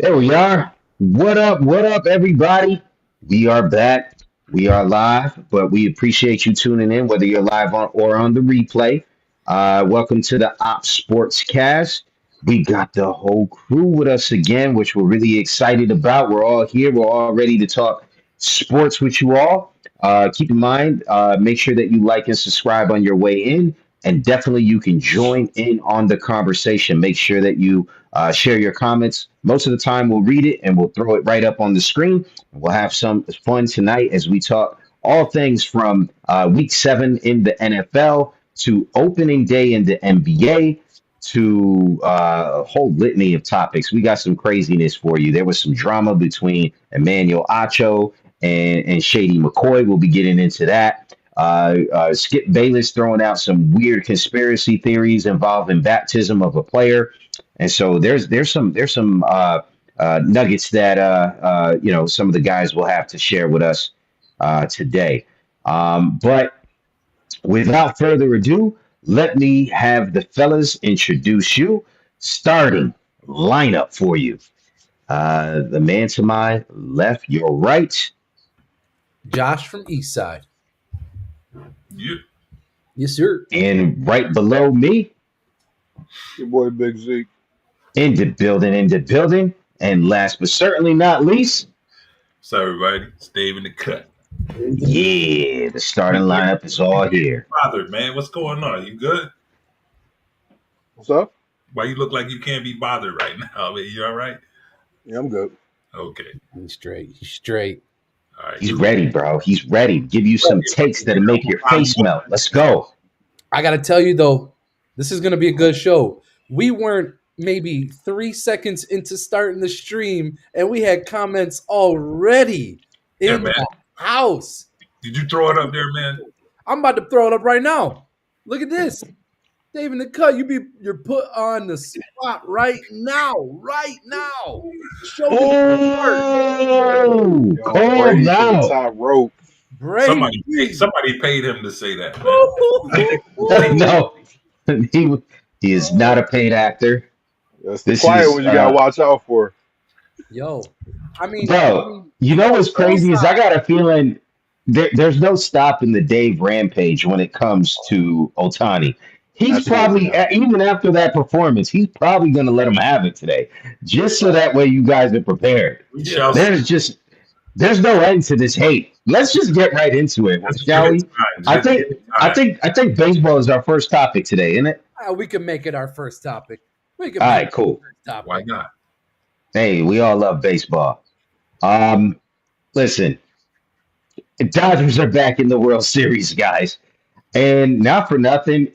There we are. What up, everybody? We are back. We are live, but we appreciate you tuning in, whether you're live on or on the replay. Welcome to the Opps SportsCast. We got the whole crew with us again, which we're really excited about. We're all here. We're all ready to talk sports with you all. Keep in mind, make sure that you like and subscribe on your way in, and definitely you can join in on the conversation. Make sure that you share your comments. Most of the time, we'll read it and we'll throw it right up on the screen. We'll have some fun tonight as we talk all things from week 7 in the NFL to opening day in the NBA to a whole litany of topics. We got some craziness for you. There was some drama between Emmanuel Acho and Shady McCoy. We'll be getting into that. Skip Bayless throwing out some weird conspiracy theories involving baptism of a player. And so there's some nuggets that some of the guys will have to share with us today. But without further ado, let me have the fellas introduce you. Starting lineup for you. The man to my left, your right, Josh from East Side. You. Yes, sir. and right below me, Your boy Big Zeke. in the building, and last but certainly not least, So everybody, stay in the cut. yeah, the starting lineup is all here. Bothered, man. What's going on? You good? What's up? Why you look like you can't be bothered right now? I mean, you all right? Yeah, I'm good. Okay. He's straight. He's straight. All right. He's ready, bro. He's ready to give you some takes that'll make your face melt. Let's go. I got to tell you, though, this is going to be a good show. We weren't maybe 3 seconds into starting the stream, and we had comments already Yeah, in man. the house. Did you throw it up there, man? I'm about to throw it up right now. Look at this. Dave in the cut, you're put on the spot right now. Right now. Show me the Oh, Yo, call Brady to the out. top rope. Brady. Somebody paid him to say that, man. No, he is not a paid actor. That's the This quiet is, one you gotta watch out for. Yo, I mean, Bro, you know what's crazy is I got a feeling there's no stopping the Dave rampage when it comes to Otani. He's Absolutely probably, not. even after that performance, he's probably going to let him have it today, just so that way you guys are prepared. We shall see. There's no end to this hate. Let's just get right into it, shall we? I think baseball is our first topic today, isn't it? we can make it our first topic. We can All make right, it cool. our first topic. Why not? Hey, we all love baseball. Listen, Dodgers are back in the World Series, guys, and not for nothing,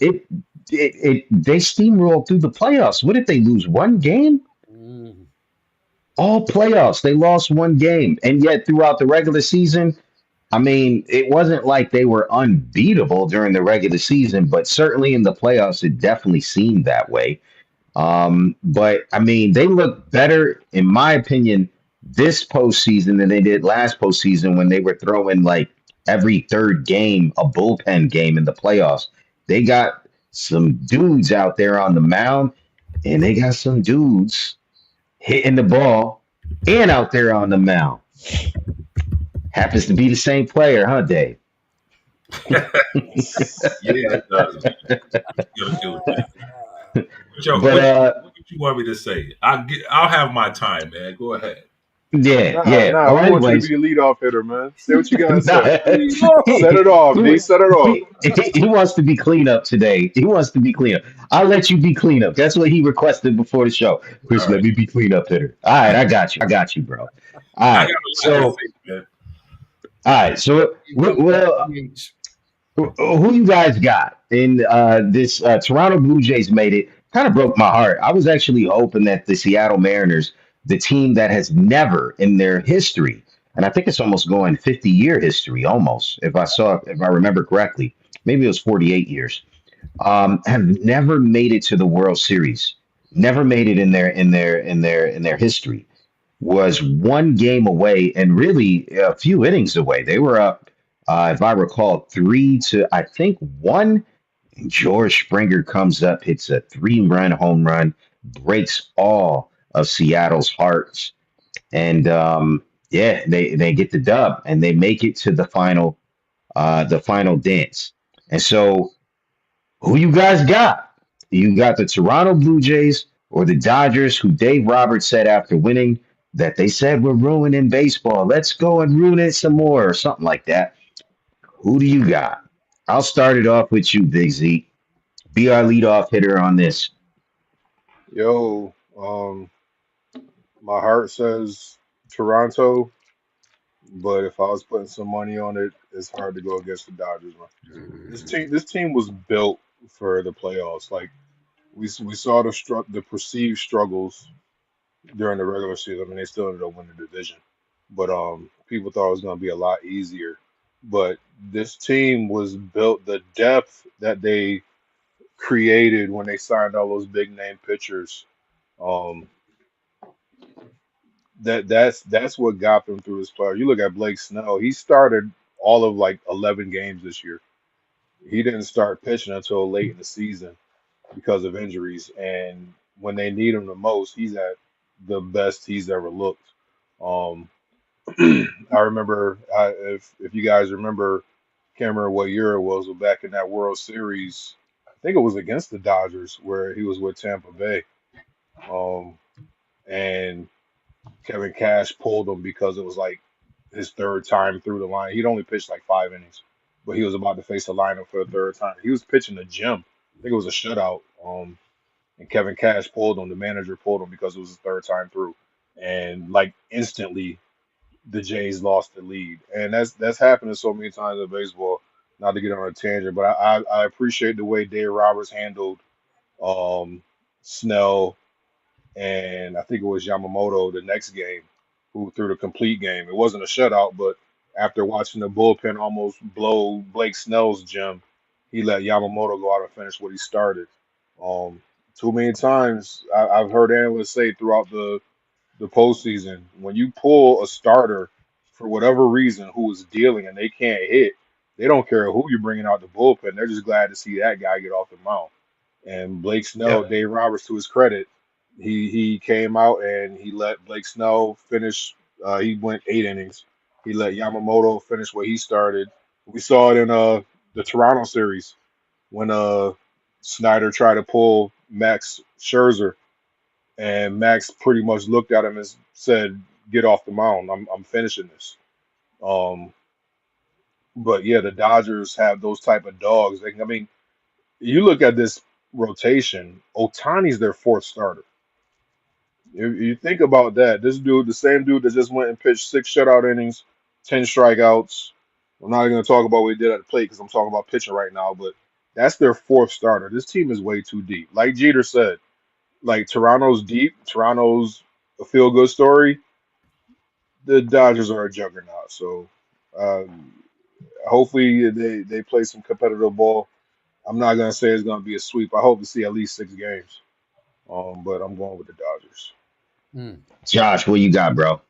they steamrolled through the playoffs. What did they lose? One game? Mm. All playoffs. They lost one game, and yet throughout the regular season, I mean, it wasn't like they were unbeatable during the regular season, but certainly in the playoffs, it definitely seemed that way. But I mean, they look better, in my opinion, this postseason than they did last postseason when they were throwing like every third game a bullpen game in the playoffs. They got some dudes out there on the mound, and they got some dudes hitting the ball and out there on the mound. Happens to be the same player, huh, Dave? Yeah, it does. You gotta do it. Joe, But what you want me to say? I'll have my time, man. Go ahead. yeah. Nah, Oh, we want you anyways, to be a leadoff hitter, man. Say what you gotta nah, say. Set it off, D. Set it off. he wants to be cleanup today. He wants to be cleanup. I'll let you be cleanup. That's what he requested before the show. Chris, All right. let me be cleanup hitter. All right, I got you, bro. All I right, got a so lot to say, man. well, who you guys got in this Toronto Blue Jays made it? Kind of broke my heart. I was actually hoping that the Seattle Mariners, the team that has never in their history, and I think it's almost going 50-year history almost, if I remember correctly, maybe it was 48 years, have never made it to the World Series. Never made it in their history. Was one game away and really a few innings away. They were up, if I recall, 3 to I think 1. And George Springer comes up, hits a 3-run home run, breaks all of Seattle's hearts. and yeah, they get the dub and they make it to the final dance. And so, who you guys got? You got the Toronto Blue Jays or the Dodgers, who Dave Roberts said after winning that they said we're ruining baseball. Let's go and ruin it some more, or something like that. Who do you got? I'll start it off with you, Big Z. Be our leadoff hitter on this. Yo, my heart says Toronto, but if I was putting some money on it, it's hard to go against the Dodgers, man. This team was built for the playoffs. Like we saw the perceived struggles during the regular season. I mean, they still ended up winning the division, but people thought it was going to be a lot easier. But this team was built, the depth that they created when they signed all those big name pitchers. Um, that's what got them through this player. You look at Blake Snell; he started all of like 11 games this year. He didn't start pitching until late in the season because of injuries, and when they need him the most, he's at the best he's ever looked. Um, I remember, if you guys remember, can't remember what year it was, but back in that World Series, I think it was against the Dodgers where he was with Tampa Bay, um, and Kevin Cash pulled him because it was like his third time through the line. He'd only pitched like 5 innings, but he was about to face the lineup for the third time. He was pitching the gym. I think it was a shutout. And Kevin Cash pulled him. The manager pulled him because it was his third time through, and like instantly the Jays lost the lead, and that's happening so many times in baseball. Not to get on a tangent, but I appreciate the way Dave Roberts handled um, Snell, and I think it was Yamamoto the next game who threw the complete game. It wasn't a shutout, but after watching the bullpen almost blow Blake Snell's gem, he let Yamamoto go out and finish what he started. Um, Too many times I've heard analysts say throughout the postseason, when you pull a starter for whatever reason who is dealing and they can't hit, they don't care who you're bringing out the bullpen. They're just glad to see that guy get off the mound. And Blake Snell, Yep. Dave Roberts, to his credit, he came out and he let Blake Snell finish. He went 8 innings. He let Yamamoto finish what he started. We saw it in the Toronto series when Snyder tried to pull Max Scherzer, and Max pretty much looked at him and said, "Get off the mound. I'm finishing this." Um, but yeah, the Dodgers have those type of dogs. I mean, you look at this rotation. Otani's their fourth starter. If you think about that, this dude, the same dude that just went and pitched 6 shutout innings, 10 strikeouts. I'm not even going to talk about what he did at the plate because I'm talking about pitching right now. But that's their fourth starter. This team is way too deep. Like Jeter said, like Toronto's deep. Toronto's a feel good story. The Dodgers are a juggernaut. So um, hopefully they play some competitive ball. I'm not gonna say it's gonna be a sweep. I hope to see at least 6 games. But I'm going with the Dodgers. Mm. Josh, what you got, bro?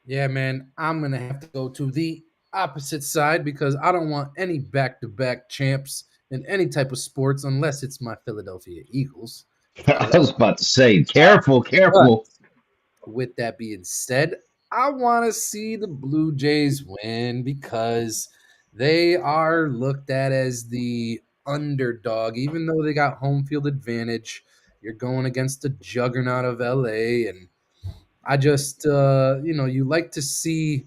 Yeah, man, I'm going to have to go to the opposite side because I don't want any back-to-back champs in any type of sports unless it's my Philadelphia Eagles. I was about to say, careful, But careful. with that being said, I want to see the Blue Jays win because they are looked at as the underdog, even though they got home field advantage. You're going against the juggernaut of LA, and I just, you like to see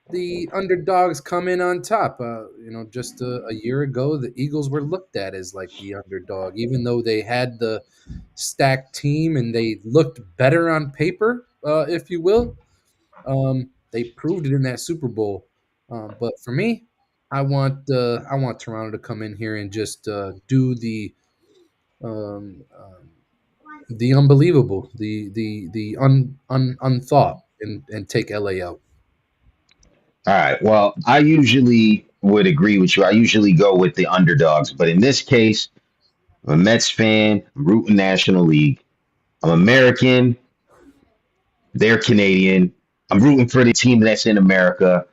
the underdogs come in on top. Just a year ago, the Eagles were looked at as like the underdog, even though they had the stacked team and they looked better on paper, if you will. They proved it in that Super Bowl. But for me, I want Toronto to come in here and just do um, um, the unbelievable, the unthought, and take LA out. All right. Well, I usually would agree with you. I usually go with the underdogs, but in this case, I'm a Mets fan. I'm rooting National League. I'm American. They're Canadian. I'm rooting for the team that's in America.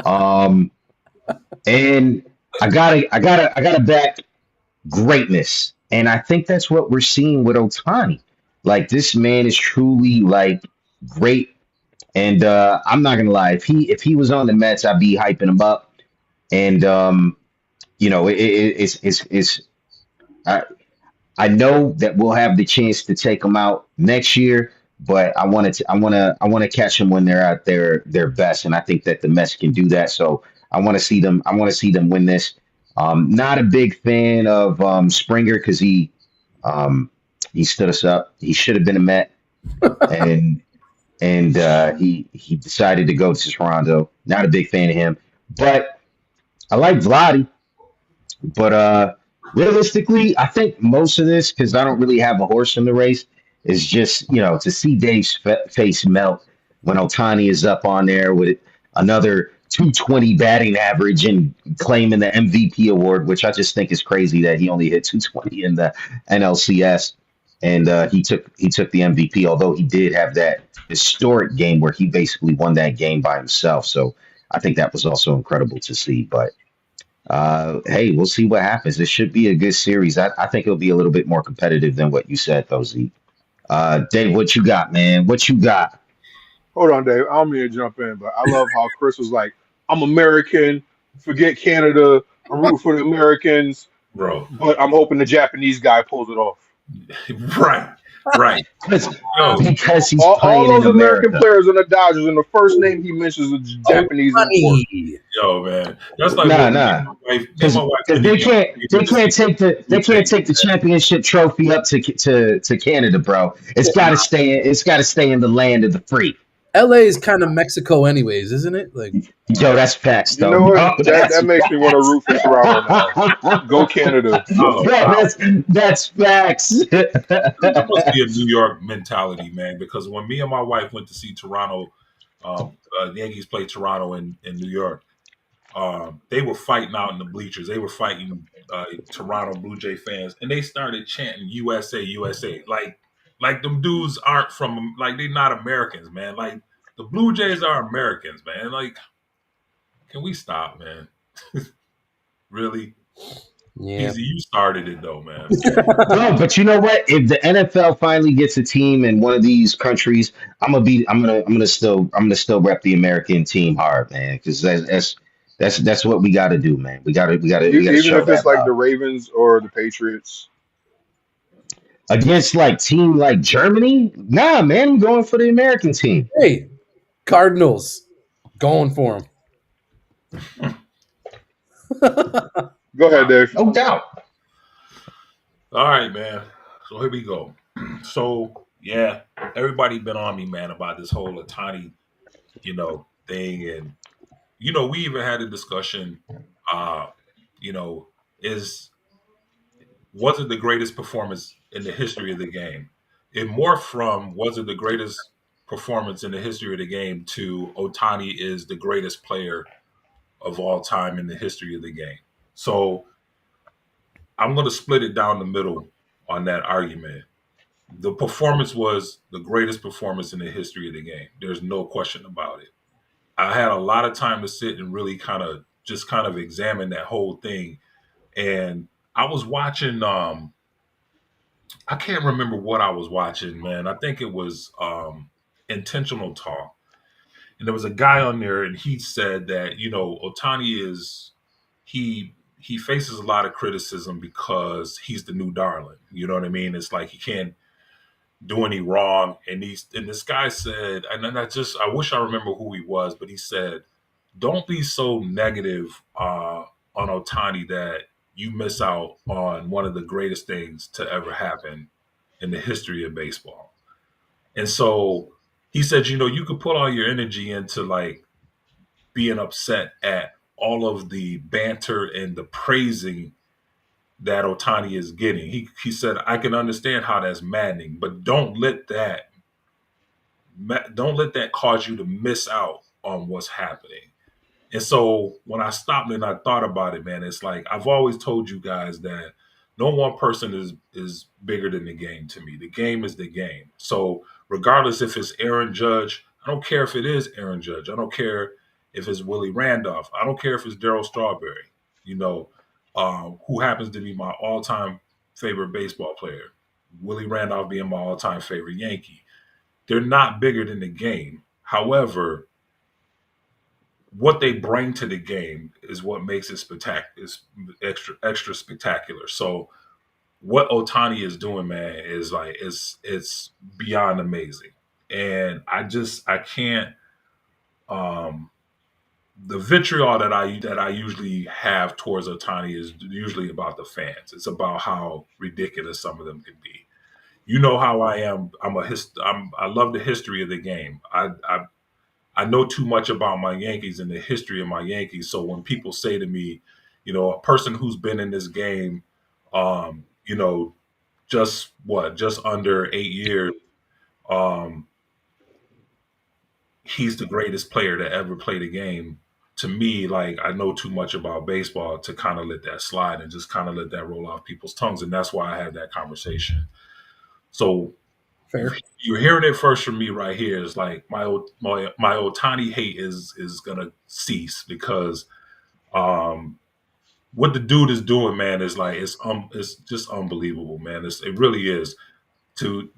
Um, and I gotta back greatness. And I think that's what we're seeing with Otani. Like this man is truly like great And I'm not gonna lie, if he was on the Mets, I'd be hyping him up. And it's I, I know that we'll have the chance to take them out next year, but I want to catch them when they're at their best, and I think that the Mets can do that. So I want to see them. I want to see them win this. Not a big fan of Springer because um, he stood us up. He should have been a Met, and he decided to go to Toronto. Not a big fan of him, but I like Vladdy. But realistically, I think most of this, because I don't really have a horse in the race, is just to see Dave's face melt when Otani is up on there with another 220 batting average and claiming the MVP award, which I just think is crazy that he only hit 220 in the NLCS, and he took the MVP. Although he did have that historic game where he basically won that game by himself. So I think that was also incredible to see. But hey, we'll see what happens. This should be a good series. I think it'll be a little bit more competitive than what you said, though, Zeke. Dave, what you got, man? What you got? Hold on, Dave. I don't mean to jump in, but I love how Chris was like, "I'm American. Forget Canada. I'm rooting for the Americans, bro. but I'm hoping the Japanese guy pulls it off." Right, right. Because Yo, because he's All playing in those American America. players on the Dodgers, and the first name he mentions is Japanese import. Funny. yo, man. That's like Nah, when me nah. and Because my wife because couldn't they even can't they to see can't take the Blue they can't Jays. take the championship trophy up to Canada, bro. It's got to stay in the land of the free. LA is kind of Mexico, anyways, isn't it? Like, Yo, that's facts, You though. know what? Yo, That that's makes me want to facts. root for Toronto now. Go Canada. Oh, Yo, wow. that's facts. That must be a New York mentality, man. Because when me and my wife went to see Toronto, the Yankees play Toronto in New York. They were fighting out in the bleachers. They were fighting Toronto Blue Jay fans, and they started chanting "USA, USA." Like them dudes aren't from they're not Americans, man. Like the Blue Jays are Americans, man. Like, can we stop, man? Really? yeah. Easy, you started it though, man. No, but you know what? If the NFL finally gets a team in one of these countries, I'm gonna still rep the American team hard, man, because that's what we got to do, man. We gotta Even show if it's that like the love Ravens or the Patriots. against like team like Germany. Nah, man, I'm going for the American team. Hey, Cardinals, going for them. Go ahead, Dave. No doubt. All right, man. So here we go. So yeah, everybody been on me, man, about this whole Otani, thing, and we even had a discussion. Uh, you know, is was it the greatest performance in the history of the game? It morphed from was it the greatest performance in the history of the game to Otani is the greatest player of all time in the history of the game. So I'm going to split it down the middle on that argument. The performance was the greatest performance in the history of the game. There's no question about it. I had a lot of time to sit and really kind of examine that whole thing. And I was watching I can't remember what I was watching, man. I think it was Intentional Talk. And there was a guy on there and he said that, Otani is he faces a lot of criticism because he's the new darling. You know what I mean? It's like he can't do any wrong. And this guy said, and then I wish I remember who he was, but he said, don't be so negative on Otani that you miss out on one of the greatest things to ever happen in the history of baseball. And so he said, you could put all your energy into like being upset at all of the banter and the praising that Otani is getting. He said, I can understand how that's maddening, but don't let that cause you to miss out on what's happening. And so when I stopped and I thought about it, man, it's like I've always told you guys that no one person is bigger than the game to me. The game is the game. So regardless if it's Aaron Judge, I don't care if it is Aaron Judge. I don't care if it's Willie Randolph. I don't care if it's Darryl Strawberry, who happens to be my all-time favorite baseball player. Willie Randolph being my all-time favorite Yankee. They're not bigger than the game. However, what they bring to the game is what makes it spectacular, is extra spectacular. So what Otani is doing, man, is like it's beyond amazing. And I can't um the vitriol that I usually have towards Otani is usually about the fans. It's about how ridiculous some of them can be. You know how I am. I love the history of the game. I know too much about my Yankees and the history of my Yankees. So when people say to me, a person who's been in this game, um, you know, just under 8 years, um, he's the greatest player to ever play the game. To me, like I know too much about baseball to kind of let that slide and just kind of let that roll off people's tongues, and that's why I had that conversation. So you Fair. you're hearing it first from me right here. Is like my Otani hate is gonna cease because um what the dude is doing, man, is like it's just unbelievable, man. It really is to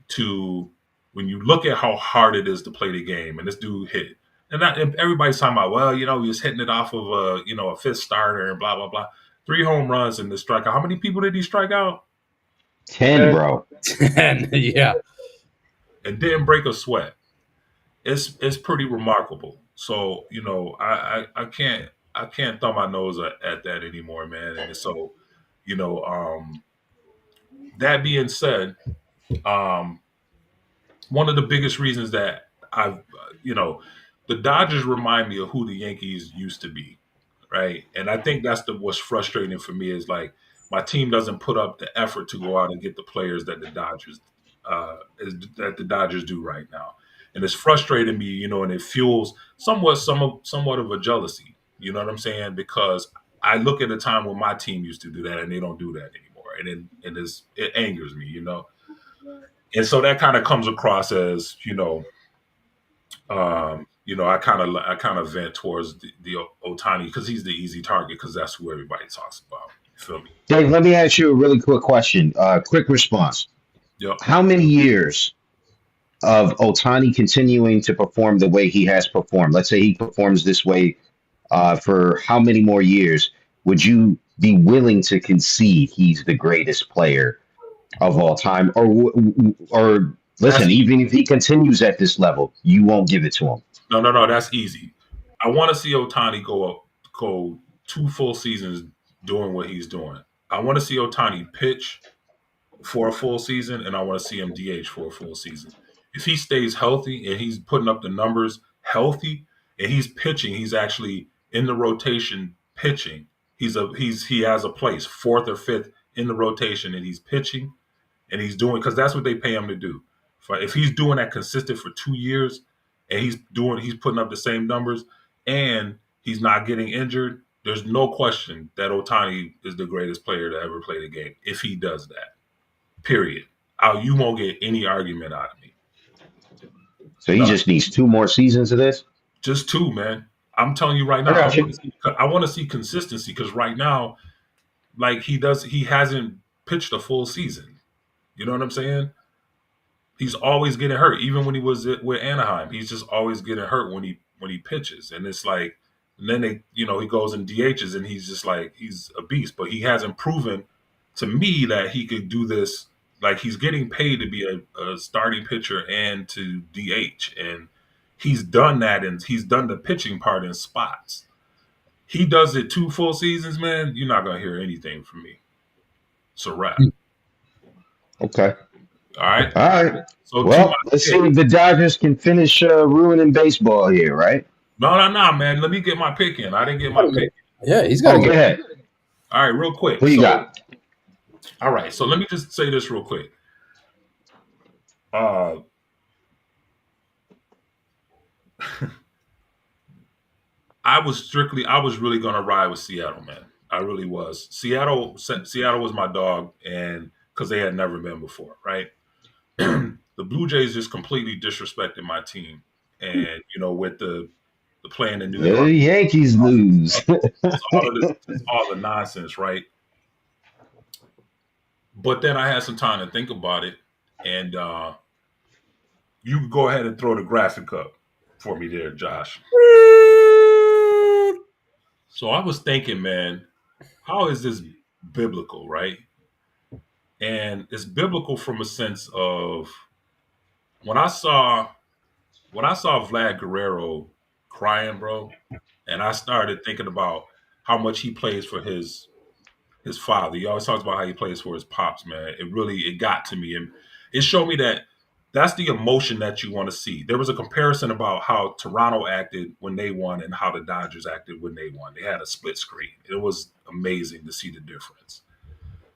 when you look at how hard it is to play the game, and this dude hit, and everybody's talking about, well, he was hitting it off of a fifth starter and blah blah blah, 3 home runs in the strikeout. How many people did he strike out? 10, And bro. And yeah, And didn't break a sweat. It's pretty remarkable. So I can't thumb my nose at that anymore, man. And so you know that being said, um, one of the biggest reasons that the Dodgers remind me of who the Yankees used to be, right? And I think that's what's frustrating for me is like my team doesn't put up the effort to go out and get the players that the Dodgers do right now, and it's frustrating me, and it fuels somewhat of a jealousy. You know what I'm saying? Because I look at a time when my team used to do that, and they don't do that anymore, and it angers me, and so that kind of comes across as I kind of vent towards the Otani because he's the easy target because that's who everybody talks about. You feel me? Dave, let me ask you a really quick question. Quick response. Yep. How many years of Otani continuing to perform the way he has performed? Let's say he performs this way for how many more years would you be willing to concede he's the greatest player of all time? Or That's listen, even if he continues at this level, you won't give it to him. no, no, no. That's easy. I want to see Otani go 2 full seasons doing what he's doing. I want to see Otani pitch for a full season, and I want to see him DH for a full season. If he stays healthy and he's putting up the numbers healthy, and he's pitching, he's actually in the rotation pitching. He has a place, fourth or fifth in the rotation, and he's pitching and he's doing because that's what they pay him to do. If he's doing that consistent for 2 years and he's putting up the same numbers and he's not getting injured, there's no question that Otani is the greatest player to ever play the game. If he does that, period, you won't get any argument out of me. So he None. just needs 2 more seasons of this. Just two, man. I'm telling you right I now. got you. I want to see consistency because right now, like he hasn't pitched a full season. You know what I'm saying? He's always getting hurt. Even when he was with Anaheim, he's just always getting hurt when he pitches, and it's like, and then he goes in DHs, and he's just like he's a beast. But he hasn't proven to me that he could do this. Like he's getting paid to be a starting pitcher and to DH, and he's done that, and he's done the pitching part in spots. He does it 2 full seasons, man. You're not gonna hear anything from me. It's a wrap. Okay. All right. All right. So to my Well, let's see pick. if the Dodgers can finish ruining baseball here, right? No, no, no, man. Let me get my pick in. I didn't get my pick. yeah, he's got to Oh, go get. ahead. All right, real quick. Who you So, got? all right. So let me just say this real quick. Uh, I was really gonna ride with Seattle, man. I really was. Seattle was my dog, and because they had never been before, right? The Blue Jays just completely disrespected my team, and with the playing in New The York, Yankees lose. it's all the nonsense, right? But then I had some time to think about it, and you can go ahead and throw the graphic up. for me there, Josh. So I was thinking, man, how is this biblical, right? And it's biblical from a sense of when I saw Vlad Guerrero crying, bro, and I started thinking about how much he plays for his father. He always talks about how he plays for his pops, man. It got to me, and it showed me that that's the emotion that you want to see. There was a comparison about how Toronto acted when they won and how the Dodgers acted when they won. They had a split screen. It was amazing to see the difference.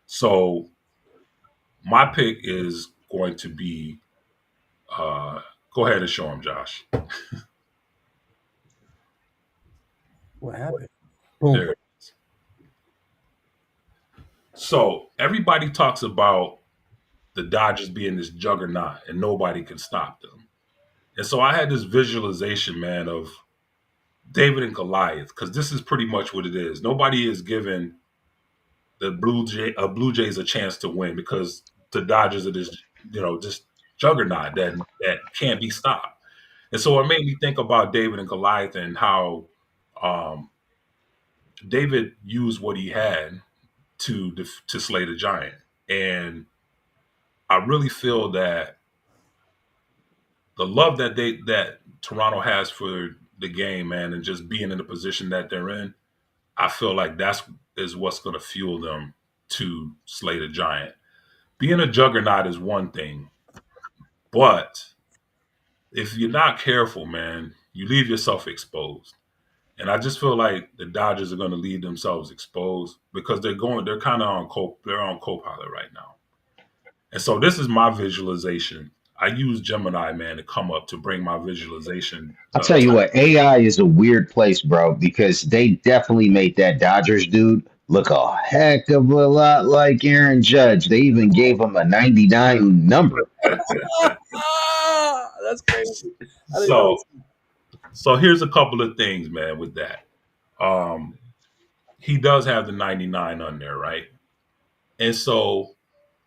So my pick is going to be. Go ahead and show him, Josh. What happened? Boom. There. So everybody talks about the Dodgers being this juggernaut and nobody can stop them. And so I had this visualization, man, of David and Goliath, because this is pretty much what it is. Nobody is giving the Blue Jays a chance to win because the Dodgers are this, just juggernaut that can't be stopped. And so it made me think about David and Goliath and how um, David used what he had to slay the giant. And I really feel that the love that Toronto has for the game, man, and just being in the position that they're in, I feel like is what's going to fuel them to slay the giant. Being a juggernaut is one thing, but if you're not careful, man, you leave yourself exposed. And I just feel like the Dodgers are going to leave themselves exposed because they're kind of they're on co-pilot right now. And so this is my visualization. I use Gemini, man, to come up to bring my visualization. I'll tell you what, AI is a weird place, bro, because they definitely made that Dodgers dude look a heck of a lot like Aaron Judge. They even gave him a 99 number. That's crazy. So here's a couple of things, man, with that. He does have the 99 on there, right? And so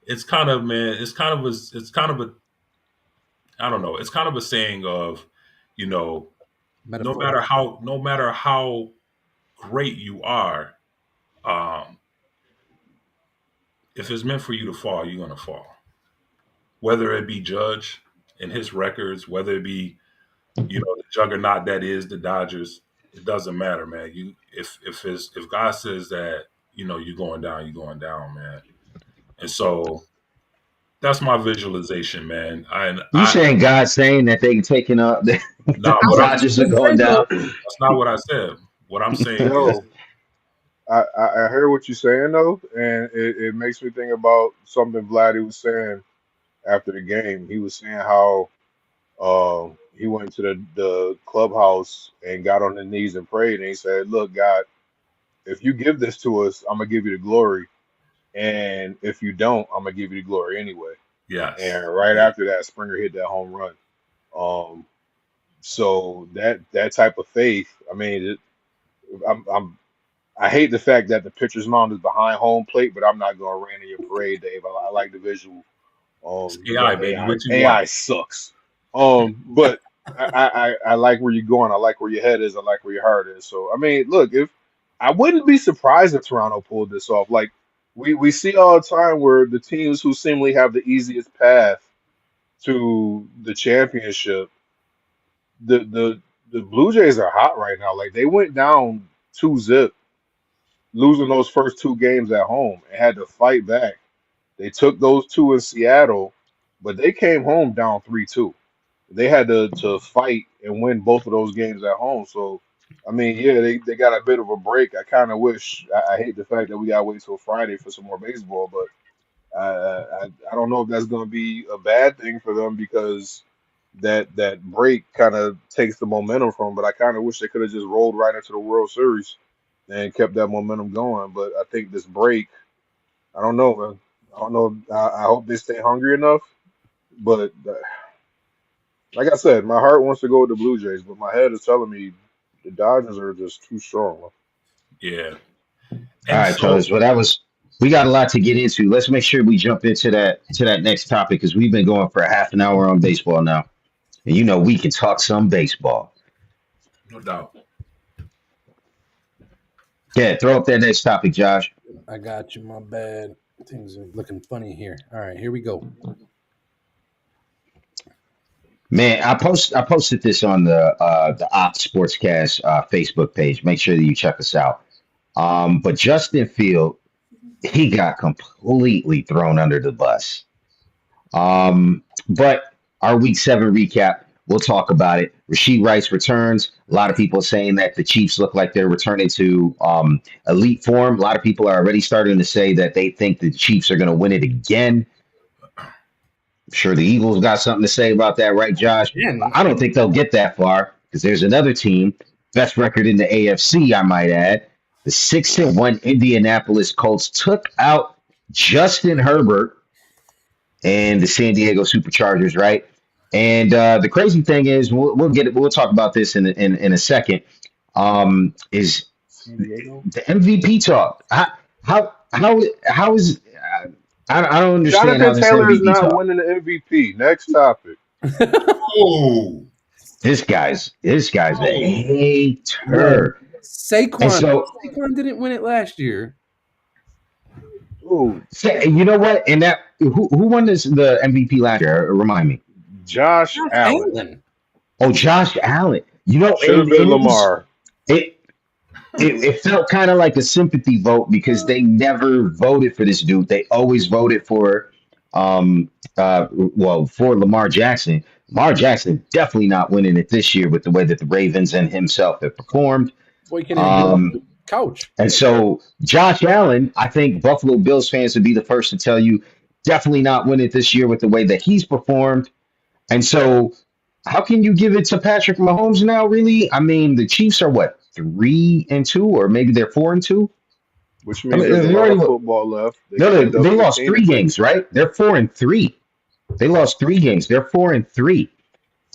it's kind of a I don't know, it's kind of a saying of, no matter how great you are, if it's meant for you to fall, you're gonna fall. Whether it be Judge and his records, whether it be the juggernaut that is the Dodgers, it doesn't matter, man. If God says that you're going down, man. And so that's my visualization, man. You saying God saying that they taking up the Dodgers are going down? That's not what I said. What I'm saying No, I heard what you're saying though, and it makes me think about something Vladdy was saying after the game. He was saying how he went to the clubhouse and got on his knees and prayed, and he said, "Look, God, if you give this to us, I'm gonna give you the glory, and if you don't, I'm gonna give you the glory anyway." yes. And right after that, Springer hit that home run. Um, so that type of faith, I mean, I hate the fact that the pitcher's mound is behind home plate, but I'm not going to rain in your parade, Dave. I like the visual. It's AI, baby. AI sucks. But I like where you're going. I like where your head is. I like where your heart is. So I mean, look, if I wouldn't be surprised if Toronto pulled this off. Like we see all the time where the teams who seemingly have the easiest path to the championship, the Blue Jays are hot right now. Like they went down 2-0, losing those first two games at home and had to fight back. They took those two in Seattle, but they came home down 3-2. They had to fight and win both of those games at home. So, I mean, yeah, they got a bit of a break. I kind of wish, I hate the fact that we got to wait till Friday for some more baseball, but I don't know if that's going to be a bad thing for them because that break kind of takes the momentum from them. But I kind of wish they could have just rolled right into the World Series and kept that momentum going. But I think this break, I don't know, man. I don't know. I hope they stay hungry enough. But like I said, my heart wants to go with the Blue Jays, but my head is telling me the Dodgers are just too strong. Yeah. All right, fellas. Well, we got a lot to get into. Let's make sure we jump into that next topic because we've been going for a half an hour on baseball now. And you know we can talk some baseball. No doubt. Yeah, throw up that next topic, Josh. I got you. My bad. Things are looking funny here. All right, here we go. Man, I posted this on the Opps SportsCast Facebook page. Make sure that you check us out. But Justin Field, he got completely thrown under the bus. But our week 7 recap, we'll talk about it. Rasheed Rice returns. A lot of people saying that the Chiefs look like they're returning to elite form. A lot of people are already starting to say that they think the Chiefs are going to win it again. I'm sure the Eagles got something to say about that, right, Josh? Again. I don't think they'll get that far because there's another team, best record in the AFC, I might add. The 6-1 Indianapolis Colts took out Justin Herbert and the San Diego Superchargers, right? And the crazy thing is, we'll talk about this in a second. Is San Diego. the MVP talk? How is I don't understand how Jonathan this Taylor is MVP not talk. winning the MVP. Next topic. Oh, This guy's a oh, hater. And Saquon. so, Saquon didn't win it last year. Ooh, you know what? And that who won the MVP last year? Remind me. Josh Allen. Allen. Oh, Josh Allen. You know, Should have and been Lamar. it it felt kind of like a sympathy vote because they never voted for this dude. They always voted for for Lamar Jackson. Lamar Jackson definitely not winning it this year with the way that the Ravens and himself have performed. Boy, can't even get off Um, the couch. and so Josh Allen, I think Buffalo Bills fans would be the first to tell you, definitely not win it this year with the way that he's performed. And so, how can you give it to Patrick Mahomes now? Really? I mean, the Chiefs are what 3-2, or maybe they're 4-2. Which I means mean, there's a they lot already of football left. They no, could end up they lost 15 three and 2. games, right? They're 4-3. They lost 3 games. They're 4-3,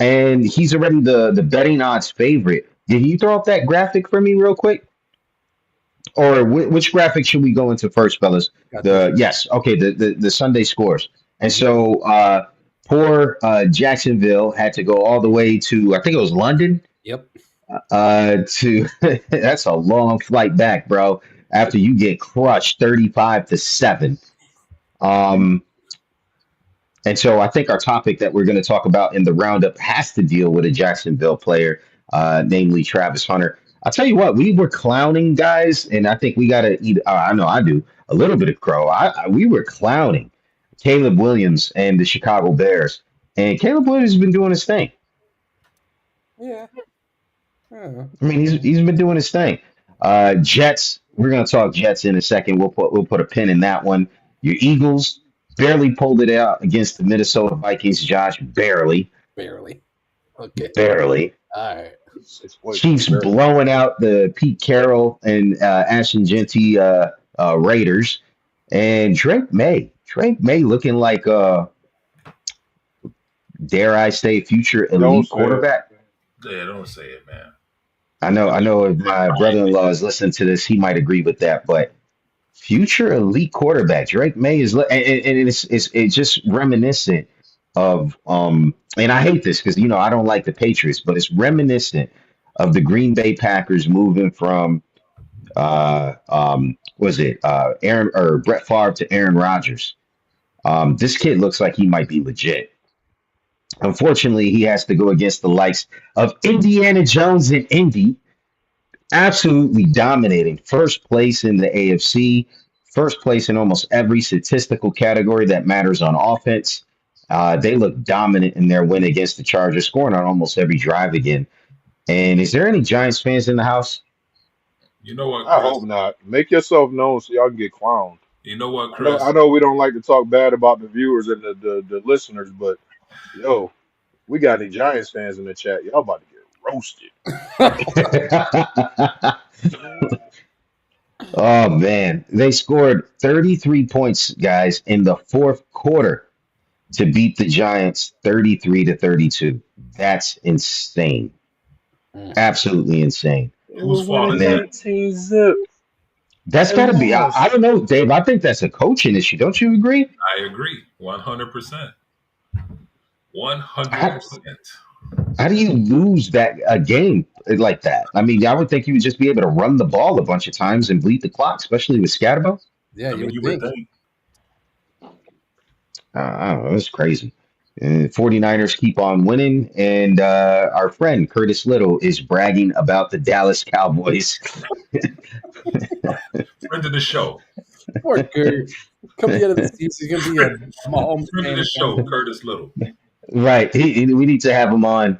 and he's already the betting odds favorite. Did you throw up that graphic for me real quick? Or which graphic should we go into first, fellas? Got The this. yes, okay, the Sunday scores. And Yep. so poor Jacksonville had to go all the way to, I think it was London. Yep. To That's a long flight back, bro. After you get crushed 35-7. Um, and so I think our topic that we're going to talk about in the roundup has to deal with a Jacksonville player, namely Travis Hunter. I'll tell you what, we were clowning guys, and I think we got to eat. I know I do a little bit of crow. We were clowning Caleb Williams and the Chicago Bears, and Caleb Williams has been doing his thing. Yeah. I mean, he's been doing his thing. Jets. We're gonna talk Jets in a second. We'll put a pin in that one. Your Eagles barely pulled it out against the Minnesota Vikings. Josh, barely, Barely. Okay. barely. All right. 6 points. Chiefs Very blowing out the Pete Carroll and Ashton Genty Raiders, and Drake May. Drake May looking like dare I say future Don't elite say it. quarterback. yeah, don't say it, man. I know if my brother-in-law is listening to this, he might agree with that, but future elite quarterback Drake May is and it's just reminiscent of and I hate this because I don't like the Patriots, but it's reminiscent of the Green Bay Packers moving from was it Aaron or Brett Favre to Aaron Rodgers. This kid looks like he might be legit. Unfortunately, he has to go against the likes of Indiana Jones and Indy, absolutely dominating first place in the AFC, first place in almost every statistical category that matters on offense. They look dominant in their win against the Chargers, scoring on almost every drive again. And is there any Giants fans in the house? You know what, I Chris? hope not. Make yourself known so y'all can get clowned. You know what, I know, Chris? I know we don't like to talk bad about the viewers and the listeners, but yo, we got any Giants fans in the chat. Y'all about to get roasted. Oh man, they scored 33 points, guys, in the fourth quarter to beat the Giants 33-32. That's insane. Absolutely insane. It was We're Father winning Man, Time. 19 zip. that's They got to be. I lost. don't know, Dave. I think that's a coaching issue. Don't you agree? I agree, 100%. I, 100%. How do you lose that a game like that? I mean, I would think you would just be able to run the ball a bunch of times and bleed the clock, especially with Scatterbo. Yeah, I you mean, would you would think. think. I don't know. It's crazy. 49ers keep on winning, and our friend Curtis Little is bragging about the Dallas Cowboys. Friend of the show. Poor Kurt. Come the end of the season, he's gonna be a Mahomes Friend of fan the again. show, Curtis Little. Right. We need to have him on,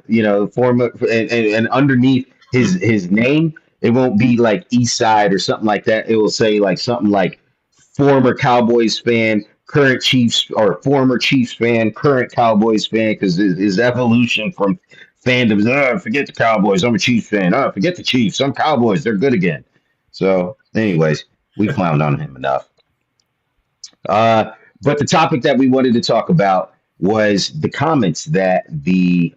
former and underneath his name, it won't be like East Side or something like that. It will say like something like former Cowboys fan, current Chiefs, or former Chiefs fan, current Cowboys fan, because his evolution from fandoms. Oh, forget the Cowboys. I'm a Chiefs fan. Oh, forget the Chiefs. I'm Cowboys. They're good again. So, anyways, we clowned on him enough. Uh, but the topic that we wanted to talk about was the comments that the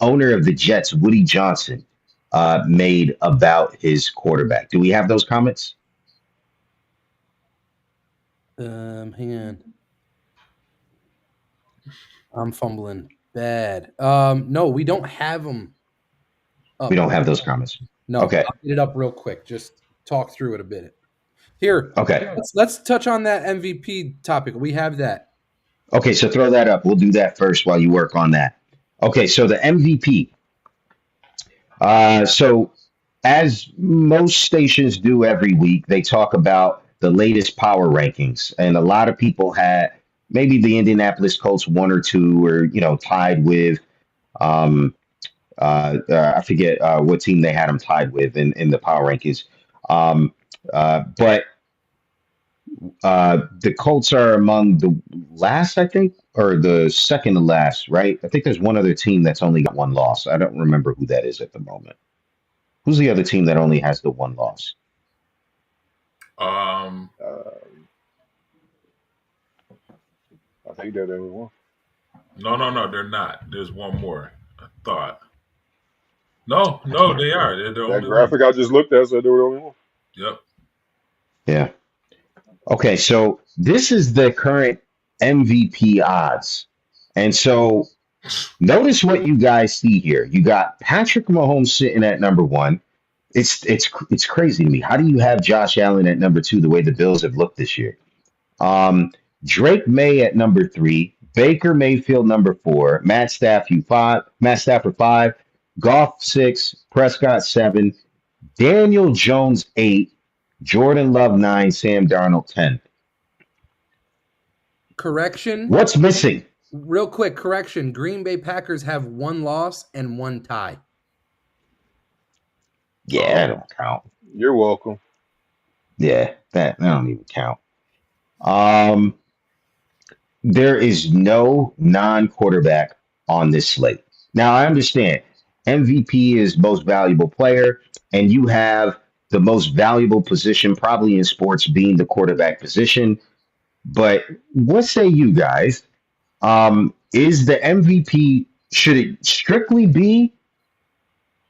owner of the Jets, Woody Johnson, made about his quarterback. Do we have those comments? Hang on. I'm fumbling bad. No, we don't have them We up. don't have those comments. No, Okay. I'll get it up real quick. Just talk through it a bit. Here, Okay. let's touch on that MVP topic. We have that. Okay. So throw that up. We'll do that first while you work on that. Okay. So the MVP. So as most stations do every week, they talk about the latest power rankings, and a lot of people had maybe the Indianapolis Colts one or two, or tied with. Um, I forget what team they had them tied with in the power rankings. But the Colts are among the last, I think, or the second to last, right? I think there's one other team that's only got one loss. I don't remember who that is at the moment. Who's the other team that only has the one loss? Um, Uh, I think they're the only one. no, they're not. There's one more. I thought. No, they are. They're the That only one. graphic I just looked at said they were the only one. Yep. Yeah. Okay, so this is the current MVP odds. And so notice what you guys see here. You got Patrick Mahomes sitting at number one. It's crazy to me. How do you have Josh Allen at number two the way the Bills have looked this year? Drake May at number three, Baker Mayfield number four, Matt Stafford five, Goff six, Prescott seven, Daniel Jones eight, Jordan Love nine, Sam Darnold 10. Correction. What's missing? Real quick, correction. Green Bay Packers have one loss and one tie. Yeah, that don't count. You're welcome. Yeah, that don't even count. Um, there is no non-quarterback on this slate. Now I understand MVP is most valuable player, and you have the most valuable position probably in sports being the quarterback position. But what say you guys? Is the MVP, should it strictly be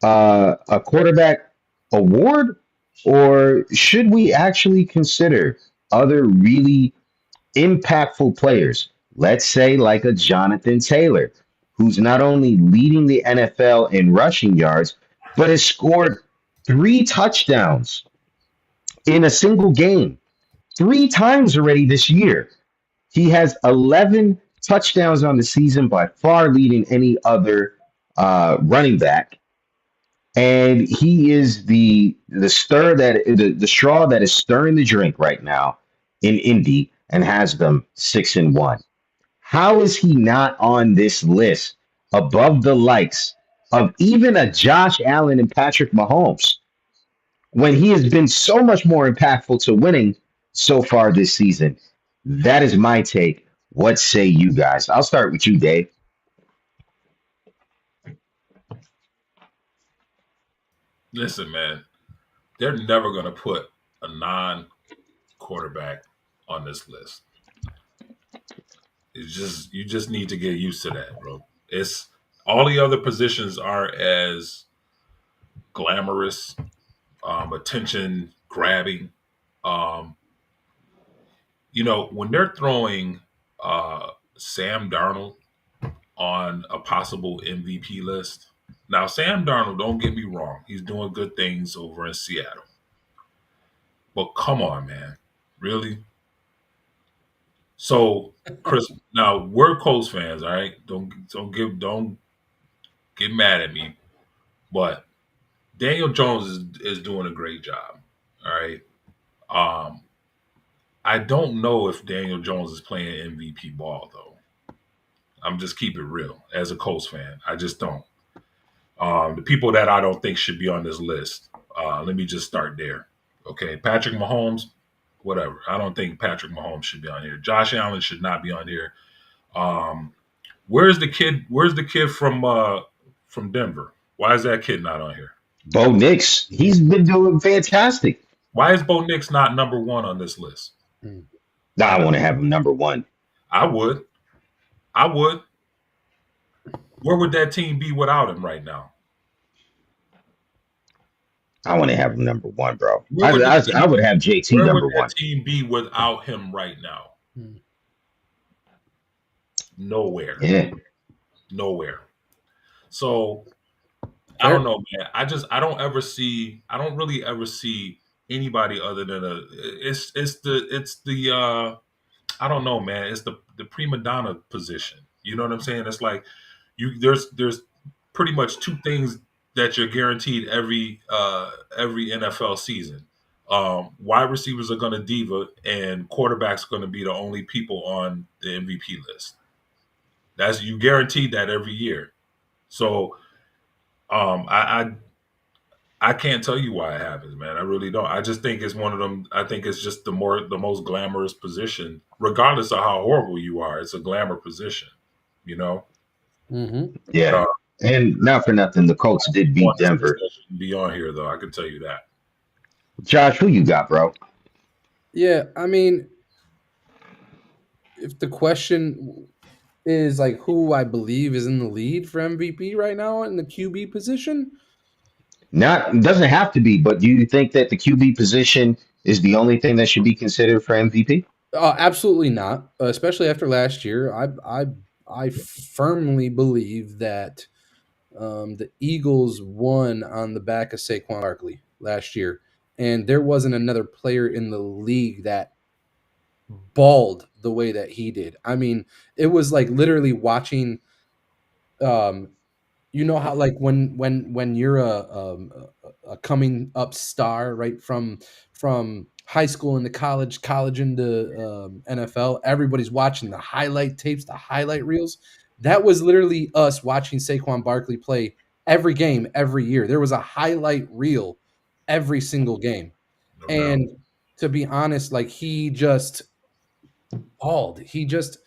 a quarterback award, or should we actually consider other really impactful players? Let's say like a Jonathan Taylor, who's not only leading the NFL in rushing yards, but has scored three touchdowns in a single game, three times already this year. He has 11 touchdowns on the season, by far leading any other running back. And he is the straw that is stirring the drink right now in Indy, and has them 6-1. How is he not on this list above the likes of even a Josh Allen and Patrick Mahomes, when he has been so much more impactful to winning so far this season? That is my take. What say you guys? I'll start with you, Dave. Listen, man, they're never going to put a non-quarterback on this list. It's just you just need to get used to that, bro. It's all the other positions are as glamorous, attention grabbing. Um, when they're throwing Sam Darnold on a possible MVP list. Now, Sam Darnold, don't get me wrong, he's doing good things over in Seattle. But come on, man. Really? So, Chris, now we're Colts fans, all right? Don't get mad at me. But Daniel Jones is doing a great job. All right. Um, I don't know if Daniel Jones is playing MVP ball though. I'm just keep it real as a Colts fan. I just don't. The people that I don't think should be on this list. Let me just start there. Okay, Patrick Mahomes, whatever. I don't think Patrick Mahomes should be on here. Josh Allen should not be on here. Um, where's the kid? Where's the kid from Denver? Why is that kid not on here? Bo Nix, he's been doing fantastic. Why is Bo Nix not number one on this list? I want to have him number one. I would. Where would that team be without him right now? I want to have him number one, bro. Where I would have JT where number would that one. team be without him right now? Nowhere. Yeah. Nowhere. So I don't know, man. I don't really ever see anybody other than it's the I don't know, man. It's the prima donna position. You know what I'm saying? It's like there's pretty much two things that you're guaranteed every NFL season. Wide receivers are going to diva, and quarterbacks are going to be the only people on the MVP list. That's you guaranteed that every year. So I can't tell you why it happens, man. I really don't. I just think it's one of them. I think it's just the most glamorous position, regardless of how horrible you are. It's a glamour position, you know. Mm-hmm. Yeah, and not for nothing, the Colts did beat Denver. Be on here though, I can tell you that. Josh, who you got, bro? Yeah, I mean, if the question is like who I believe is in the lead for MVP right now in the QB position, Doesn't have to be, but do you think that the QB position is the only thing that should be considered for MVP? absolutely not. Especially after last year, I firmly believe that the Eagles won on the back of Saquon Barkley last year, and there wasn't another player in the league that balled the way that he did. I mean, it was like literally watching. You know how like when you're a coming up star, right, from high school into college into NFL, everybody's watching the highlight tapes, the highlight reels. That was literally us watching Saquon Barkley play every game, every year. There was a highlight reel every single game. No And doubt. to be honest, like he just balled. It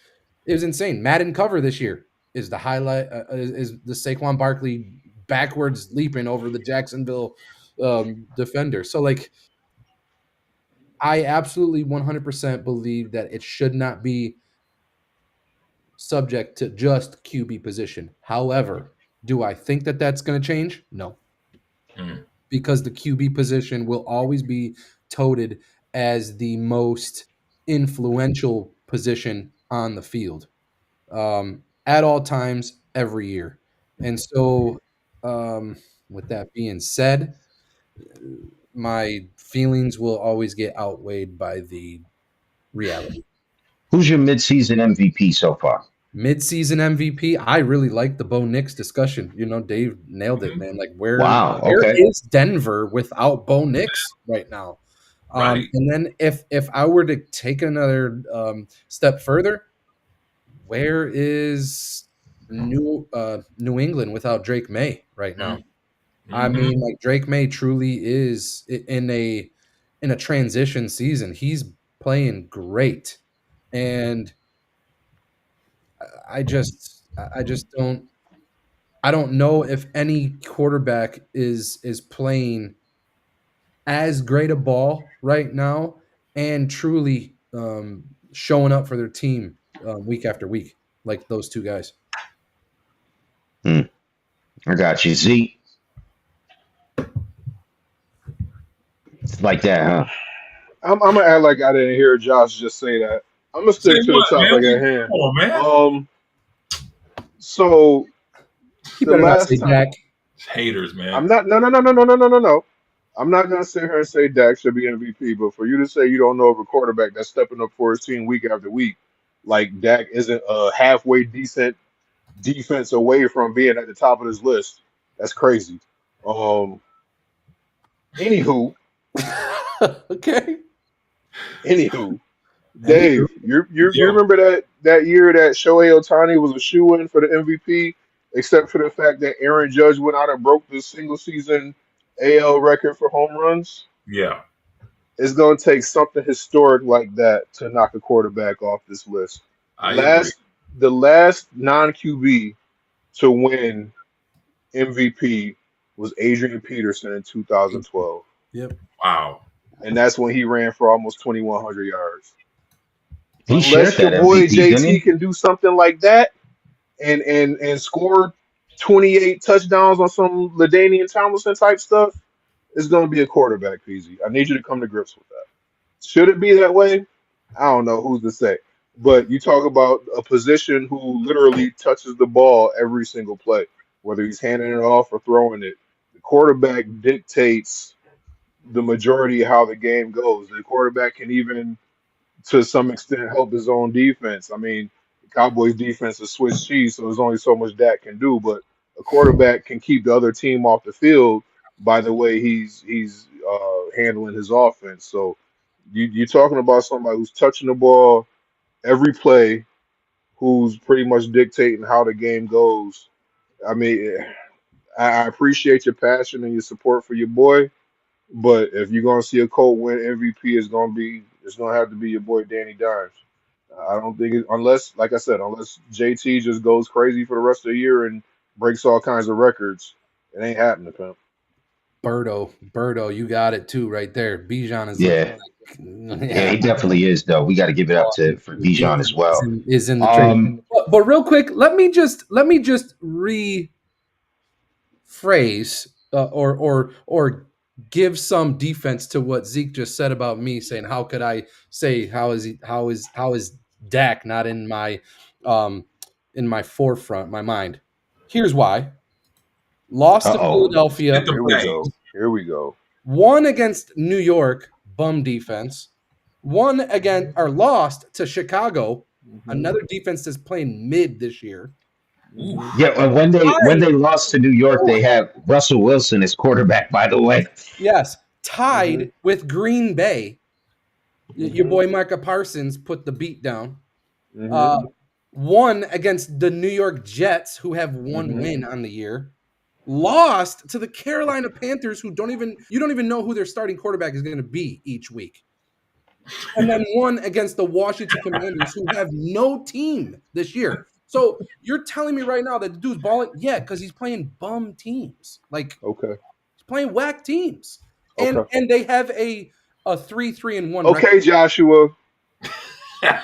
was insane. Madden cover this year is the highlight is the Saquon Barkley backwards leaping over the Jacksonville defender. So like I absolutely 100% believe that it should not be subject to just QB position. However, do I think that that's going to change? No. Because the QB position will always be touted as the most influential position on the field at all times, every year. And so, with that being said, my feelings will always get outweighed by the reality. Who's your midseason MVP so far? Midseason MVP, I really like the Bo Nix discussion. You know, Dave nailed it, man. Like where Okay. is Denver without Bo Nix right now? Right. And then if I were to take another step further, where is New England without Drake May right now? I mean, like Drake May truly is in a transition season. He's playing great, and I just don't know if any quarterback is playing as great a ball right now and truly showing up for their team week after week like those two guys. I got you, Z. It's like that, huh? I'm gonna act like I didn't hear Josh just say that. I'm gonna stick to the topic at hand. Come on, man. So You the better not say last time Dak. It's haters, man. I'm not no. I'm not gonna sit here and say Dak should be MVP, but for you to say you don't know of a quarterback that's stepping up for his team week after week, like Dak isn't a halfway decent defense away from being at the top of this list, that's crazy. Um, anywho, Okay. anywho, Anywho, Dave, you Yo, remember that year that Shohei Ohtani was a shoe in for the MVP, except for the fact that Aaron Judge went out and broke the single season AL record for home runs? yeah, It's going to take something historic like that to knock a quarterback off this list. I agree. The last non QB to win MVP was Adrian Peterson in 2012, yep. Wow. and that's when he ran for almost 2,100 yards. He shared Unless your that boy MVP, didn't JT he? can do something like that and score 28 touchdowns on some Ladainian Tomlinson type stuff, it's going to be a quarterback, PZ. I need you to come to grips with that. Should it be that way? I don't know who's to say. But you talk about a position who literally touches the ball every single play, whether he's handing it off or throwing it. The quarterback dictates the majority of how the game goes. The quarterback can even, to some extent, help his own defense. I mean, the Cowboys' defense is Swiss cheese, so there's only so much Dak can do. But a quarterback can keep the other team off the field by the way he's handling his offense. So you're talking about somebody who's touching the ball every play, who's pretty much dictating how the game goes. I mean, I appreciate your passion and your support for your boy, but if you're gonna see a Colt win MVP, it's gonna have to be your boy Danny Dimes. I don't think unless, like I said, unless JT just goes crazy for the rest of the year and breaks all kinds of records, it ain't happening, pimp. Birdo, you got it too, right there. Bijan is looking Yeah, like, yeah, yeah, he definitely is though. We got to give it up to for Bijan as well. is in the trade. Um, But real quick, let me just rephrase or give some defense to what Zeke just said about me, saying how could I say how is Dak not in my forefront, my mind. Here's why. Lost to uh-oh. Get Philadelphia, the Here we go. bags. Here we go. won against New York, bum defense, won against or lost to Chicago, Hmm. another defense that's playing mid this year. Ooh, Hmm. Yeah, when Tied, they lost to New York, they had Russell Wilson as quarterback, by the way. yes, Hmm. tied with Green Bay. Your Hmm. boy Micah Parsons put the beat down. Hmm. Uh, won against the New York Jets, who have one Hmm. win on the year. Lost to the Carolina Panthers, who you don't even know who their starting quarterback is going to be each week. And then won against the Washington Commanders, who have no team this year. So you're telling me right now that the dude's balling? Yeah, because he's playing bum teams. Like Okay. he's playing whack teams. And Okay. and they have a 3-3-1 record. Okay, Joshua. Come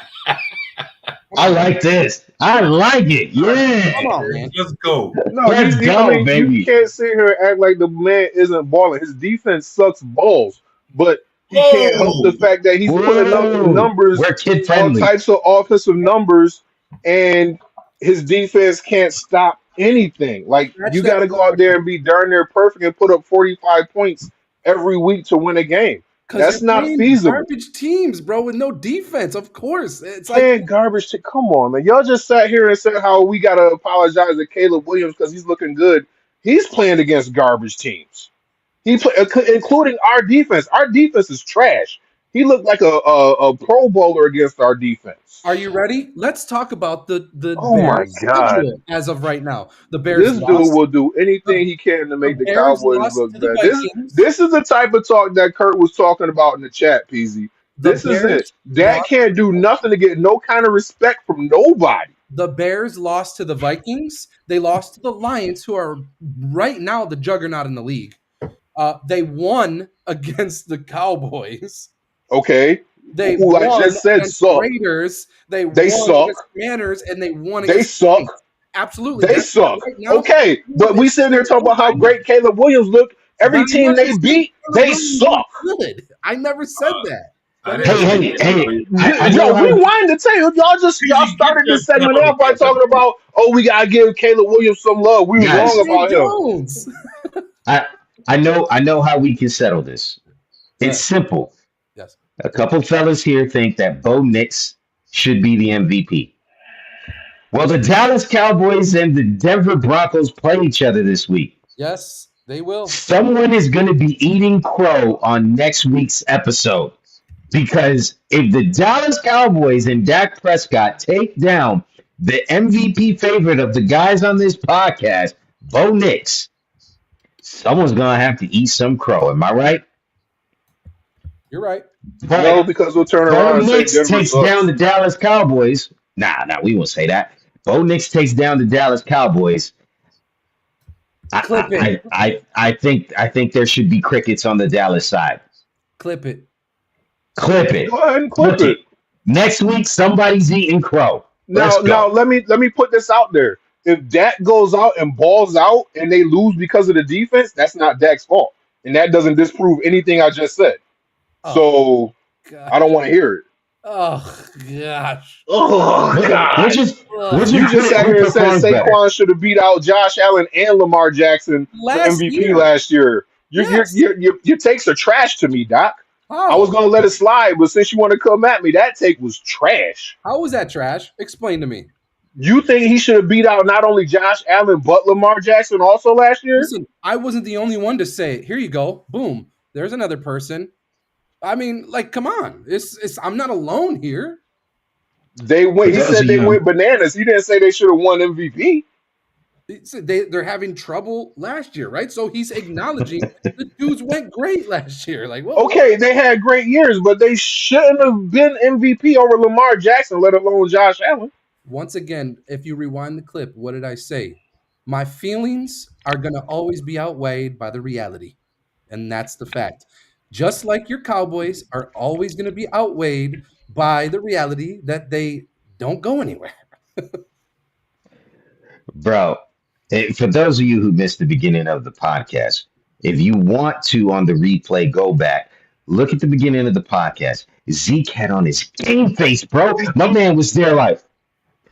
I on. like this. I like it. Come Yeah. on, man. let's go. No, Let's I go, mean, you baby. can't sit here and act like the man isn't balling. His defense sucks balls, but he can't help the Whoa, fact that he's putting up Whoa. numbers, We're kid all friendly. types of offensive numbers, and his defense can't stop anything. Like Scratch you that got to go out there and be darn near perfect and put up 45 points every week to win a game. because you're That's not playing feasible. garbage teams, bro, with no defense. Of course. It's like Playing garbage to come on, man. Y'all just sat here and said how we gotta apologize to Caleb Williams because he's looking good. He's playing against garbage teams. Including our defense. Our defense is trash. He looked like a Pro Bowler against our defense. are you ready? Let's talk about the Oh my Bears God. schedule as of right now. The Bears This dude lost. will do The, anything he can to the make the Bears Cowboys lost look to the bad. This Vikings. this is the type of talk that Kurt was talking about in the chat, Peasy. The This is it. Bears Dak lost. can't do nothing to get no kind of respect from nobody. The Bears lost to the Vikings. They lost to the Lions, who are right now the juggernaut in the league. They won against the Cowboys. Okay? They Who I won just said against suck. Raiders. They They won suck. against Commanders, and they won They against suck. Saints. Absolutely. They That's why suck. right now. Okay, but we sitting there talking about how great Caleb Williams looked. But Every I team never they said beat, Caleb they Williams suck. was good. I never said that. I me didn't say Hey, get hey, out of hey! here. I Yo, know how. rewind the tape. Y'all Easy, get started this yourself segment off by talking together. about, oh, we gotta give Caleb Williams some love. We was wrong Guys, Zay about him. Jones. I I know how we can settle this. Go It's ahead. simple. Yes. A couple fellas here think that Bo Nix should be the MVP. Well, the Dallas Cowboys and the Denver Broncos play each other this week. Yes, they will. Someone is going to be eating crow on next week's episode because if the Dallas Cowboys and Dak Prescott take down the MVP favorite of the guys on this podcast, Bo Nix, someone's going to have to eat some crow. Am I right? You're right. No, But because we'll turn Bo around and say Nix Denver takes down sucks. the Dallas Cowboys. Nah, we won't say that. Bo Nix takes down the Dallas Cowboys. Clip it. I think there should be crickets on the Dallas side. Clip it. Clip Go it. ahead and clip Book it. it. Next week, somebody's eating crow. Let's Now go. let me put this out there. If Dak goes out and balls out and they lose because of the defense, that's not Dak's fault, and that doesn't disprove anything I just said. Oh So I gosh. don't want to hear it. Oh gosh. Oh Which God! is which Ugh. is You just sat who here and said performs better. Saquon should have beat out Josh Allen and Lamar Jackson for Last MVP year. last year. Yes. Your takes are trash to me, Doc. I was How? gonna let it slide, but since you want to come at me, that take was trash. How was that trash? Explain to me. You think he should have beat out not only Josh Allen but Lamar Jackson also last year? Listen, I wasn't the only one to say it. Here you go. Boom. There's another person. I mean, like, come on. It's I'm not alone here. They For went. He those said of they you went bananas. He didn't say they should have won MVP. They're having trouble last year, right? So he's acknowledging the dudes went great last year. Like, what? Okay, they had great years, but they shouldn't have been MVP over Lamar Jackson, let alone Josh Allen. Once again, if you rewind the clip, what did I say? My feelings are going to always be outweighed by the reality. And that's the fact. Just like your Cowboys are always going to be outweighed by the reality that they don't go anywhere. bro, for those of you who missed the beginning of the podcast, if you want to on the replay go back, look at the beginning of the podcast. Zeke had on his game face, bro. My man was there like,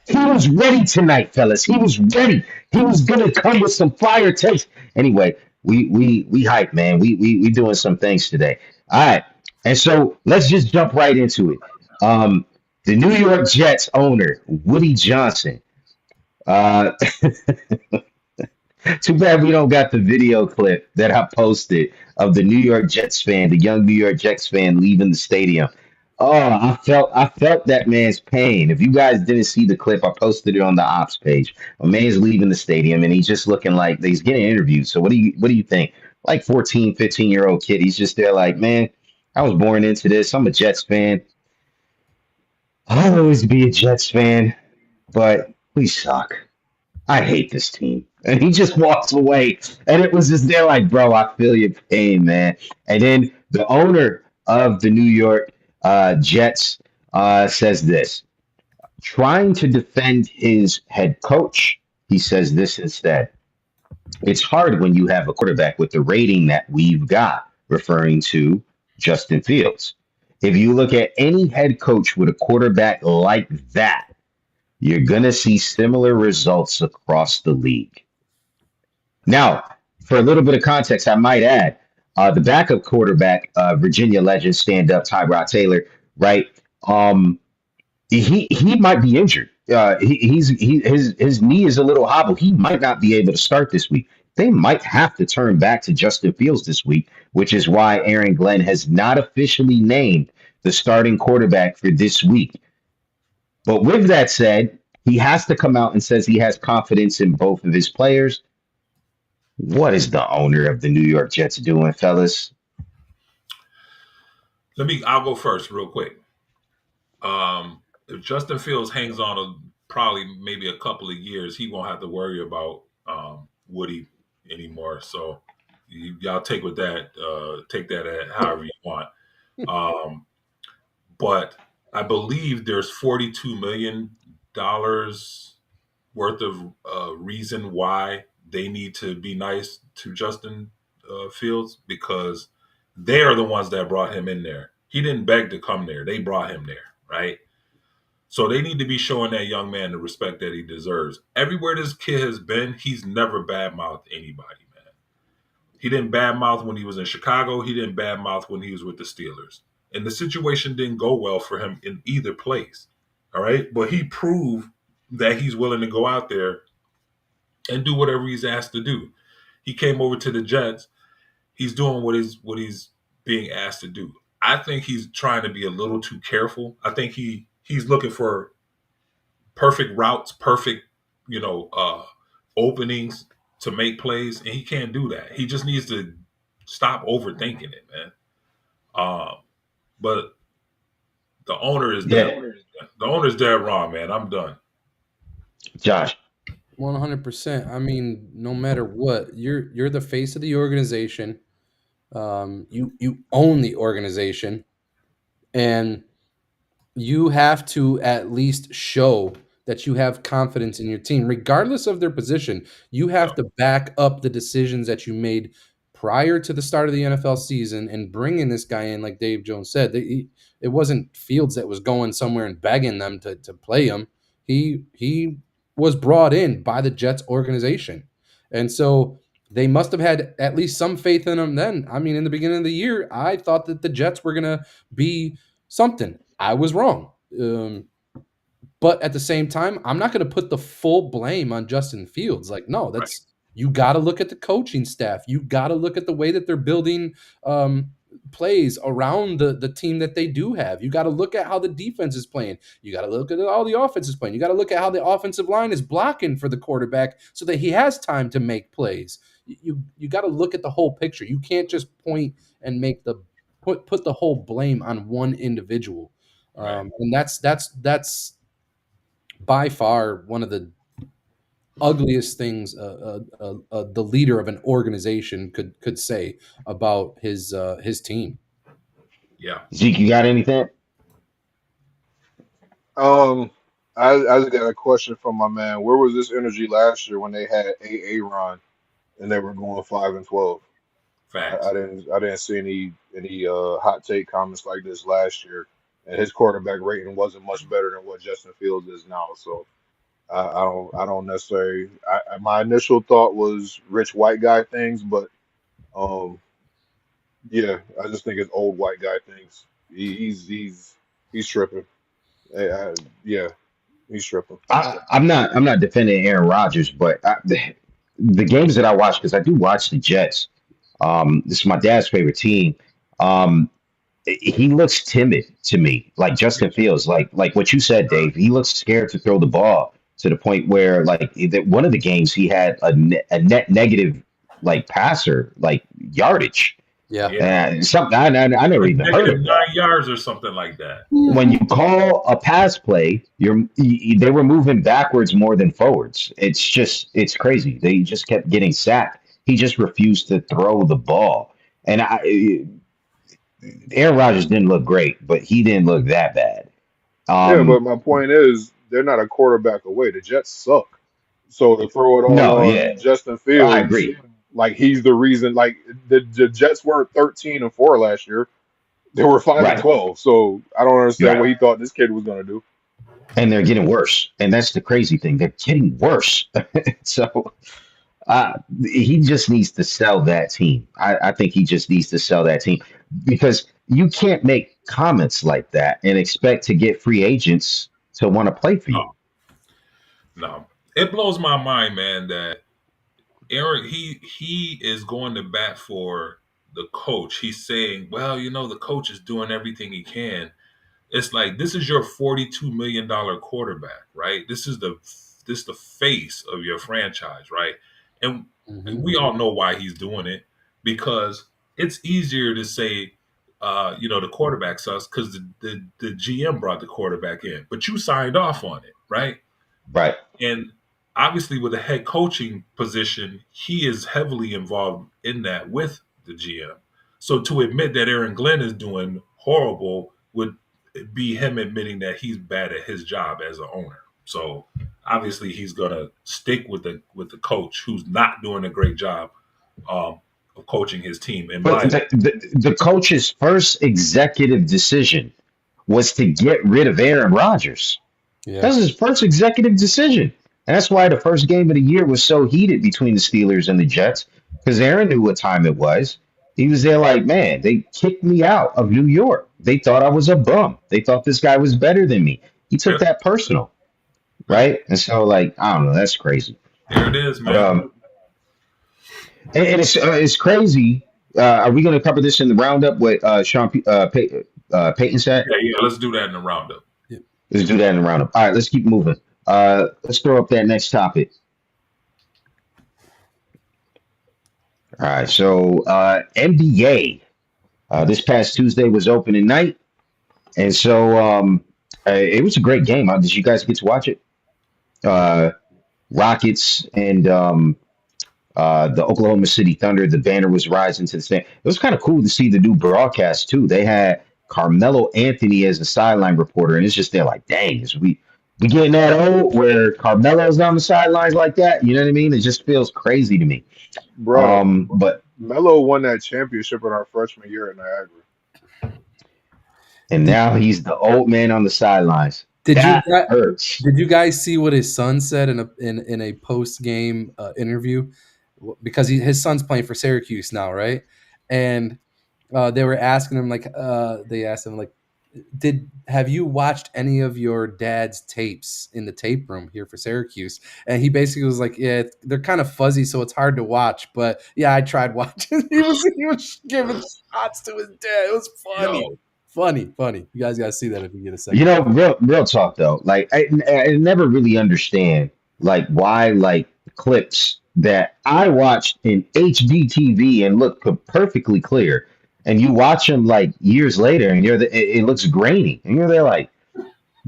he was ready tonight, fellas. He was ready. He was gonna come with some fire takes. Anyway, we hype, man. We doing some things today. All right, and so let's just jump right into it. The New York Jets owner Woody Johnson. Uh, Too bad we don't got the video clip that I posted of the New York Jets fan, the young New York Jets fan leaving the stadium. Oh, I felt that man's pain. If you guys didn't see the clip, I posted it on the ops page. A man's leaving the stadium and he's just looking like he's getting interviewed. So what do you think? Like 14, 15-year-old kid, he's just there like, man, I was born into this. I'm a Jets fan. I'll always be a Jets fan, but we suck. I hate this team. And he just walks away. And it was just there like, bro, I feel your pain, man. And then the owner of the New York Jets says this, trying to defend his head coach. He says this instead. It's hard when you have a quarterback with the rating that we've got, referring to Justin Fields. If you look at any head coach with a quarterback like that, you're going to see similar results across the league. Now, for a little bit of context, I might add the backup quarterback, Virginia legend stand up Tyrod Taylor, right? He might be injured. His knee is a little hobbled. He might not be able to start this week. They might have to turn back to Justin Fields this week, which is why Aaron Glenn has not officially named the starting quarterback for this week. But with that said, he has to come out and says he has confidence in both of his players. What is the owner of the New York Jets doing, fellas? I'll go first real quick. If Justin Fields hangs on probably maybe a couple of years, he won't have to worry about Woody anymore. So y'all take with that, take that at however you want. But I believe there's $42 million worth of reason why they need to be nice to Justin Fields, because they are the ones that brought him in there. He didn't beg to come there. They brought him there, right? So they need to be showing that young man the respect that he deserves. Everywhere this kid has been, he's never badmouthed anybody, man. He didn't badmouth when he was in Chicago. He didn't badmouth when he was with the Steelers. And the situation didn't go well for him in either place. All right. But he proved that he's willing to go out there and do whatever he's asked to do. He came over to the Jets. He's doing what he's being asked to do. I think he's trying to be a little too careful. I think he's looking for perfect routes, perfect, openings to make plays, and he can't do that. He just needs to stop overthinking it, man. But the owner is dead. Yeah, The owner's dead wrong, man. I'm done. Josh. 100%. I mean, no matter what, you're the face of the organization. You own the organization, and you have to at least show that you have confidence in your team, regardless of their position. You have to back up the decisions that you made prior to the start of the NFL season and bringing this guy in, like Dave Jones said. It wasn't Fields that was going somewhere and begging them to play him. He was brought in by the Jets organization. And so they must have had at least some faith in him then. I mean, in the beginning of the year, I thought that the Jets were going to be something. I was wrong. But at the same time, I'm not going to put the full blame on Justin Fields. Like, no, that's you got to look at the coaching staff. You got to look at the way that they're building plays around the team that they do have. You got to look at how the defense is playing. You got to look at how the offense is playing. You got to look at how the offensive line is blocking for the quarterback so that he has time to make plays. You got to look at the whole picture. You can't just point and make put the whole blame on one individual. And that's by far one of the ugliest things the leader of an organization could say about his team. Yeah. Zeke, you got anything? I just got a question from my man. Where was this energy last year when they had Ron and they were going 5-12? Facts. I didn't see any hot take comments like this last year, and his quarterback rating wasn't much better than what Justin Fields is now. So I don't necessarily. My initial thought was rich white guy things, but um yeah, I just think it's old white guy things. He's tripping. Yeah, he's tripping. I'm not defending Aaron Rodgers, but the games that I watch, because I do watch the Jets. This is my dad's favorite team. Um, he looks timid to me, like Justin Fields, like what you said, Dave. He looks scared to throw the ball to the point where, like, one of the games he had a net negative, like, passer, like, yardage. Yeah. Something I never even heard Negative of that. 9 yards or something like that. When you call a pass play, they were moving backwards more than forwards. It's crazy. They just kept getting sacked. He just refused to throw the ball. And Aaron Rodgers didn't look great, but he didn't look that bad. Yeah, but my point is they're not a quarterback away. The Jets suck. So to throw it all No, on yeah, Justin I Fields, agree. like he's the reason. Like the Jets were 13-4 last year. They were 5 and Right, 12. So I don't understand what right. he thought this kid was gonna do. And they're getting worse. And that's the crazy thing. They're getting worse. So he just needs to sell that team. I think he just needs to sell that team because you can't make comments like that and expect to get free agents to want to play for you. No. It blows my mind, man, that Aaron he is going to bat for the coach. He's saying, well, the coach is doing everything he can. It's like this is your $42 million quarterback, right? This the face of your franchise, right? And we all know why he's doing it because it's easier to say, the quarterback sucks because the GM brought the quarterback in, but you signed off on it, right? Right. And obviously, with a head coaching position, he is heavily involved in that with the GM. So to admit that Aaron Glenn is doing horrible would be him admitting that he's bad at his job as an owner. So obviously, he's gonna stick with the coach who's not doing a great job. of coaching his team. In But my the coach's first executive decision was to get rid of Aaron Rodgers. Yeah. That was his first executive decision. And that's why the first game of the year was so heated between the Steelers and the Jets, because Aaron knew what time it was. He was there like, man, they kicked me out of New York. They thought I was a bum. They thought this guy was better than me. He took yeah, that personal, yeah, right? And so, like, I don't know, that's crazy. there it is, But man. and it's crazy. Are we going to cover this in the roundup? What Peyton said? Yeah, yeah. Let's do that in the roundup. Let's do that in the roundup. All right, let's keep moving. Let's throw up that next topic. All right, so NBA. This past Tuesday was opening night, and so it was a great game. Did you guys get to watch it? Rockets and the Oklahoma City Thunder. The banner was rising to the stand. It was kind of cool to see the new broadcast too. They had Carmelo Anthony as a sideline reporter, and it's just they're like, dang, is we getting that old where Carmelo's on the sidelines like that? You know what I mean? It just feels crazy to me. Bro, But Melo won that championship in our freshman year at Niagara. and now he's the old man on the sidelines. Did That you hurts. did you guys see what his son said in a post game interview? Because his son's playing for Syracuse now, right? And they were asking him they asked him like, have you watched any of your dad's tapes in the tape room here for Syracuse? And he basically was like, yeah, they're kind of fuzzy, so it's hard to watch. But yeah, I tried watching. he was giving shots to his dad. It was funny. Yo. Funny. You guys got to see that if you get a second. You know, real talk though. Like I never really understand like why like clips that I watched in HD TV and look perfectly clear, and you watch them like years later, and it looks grainy, and you're there like,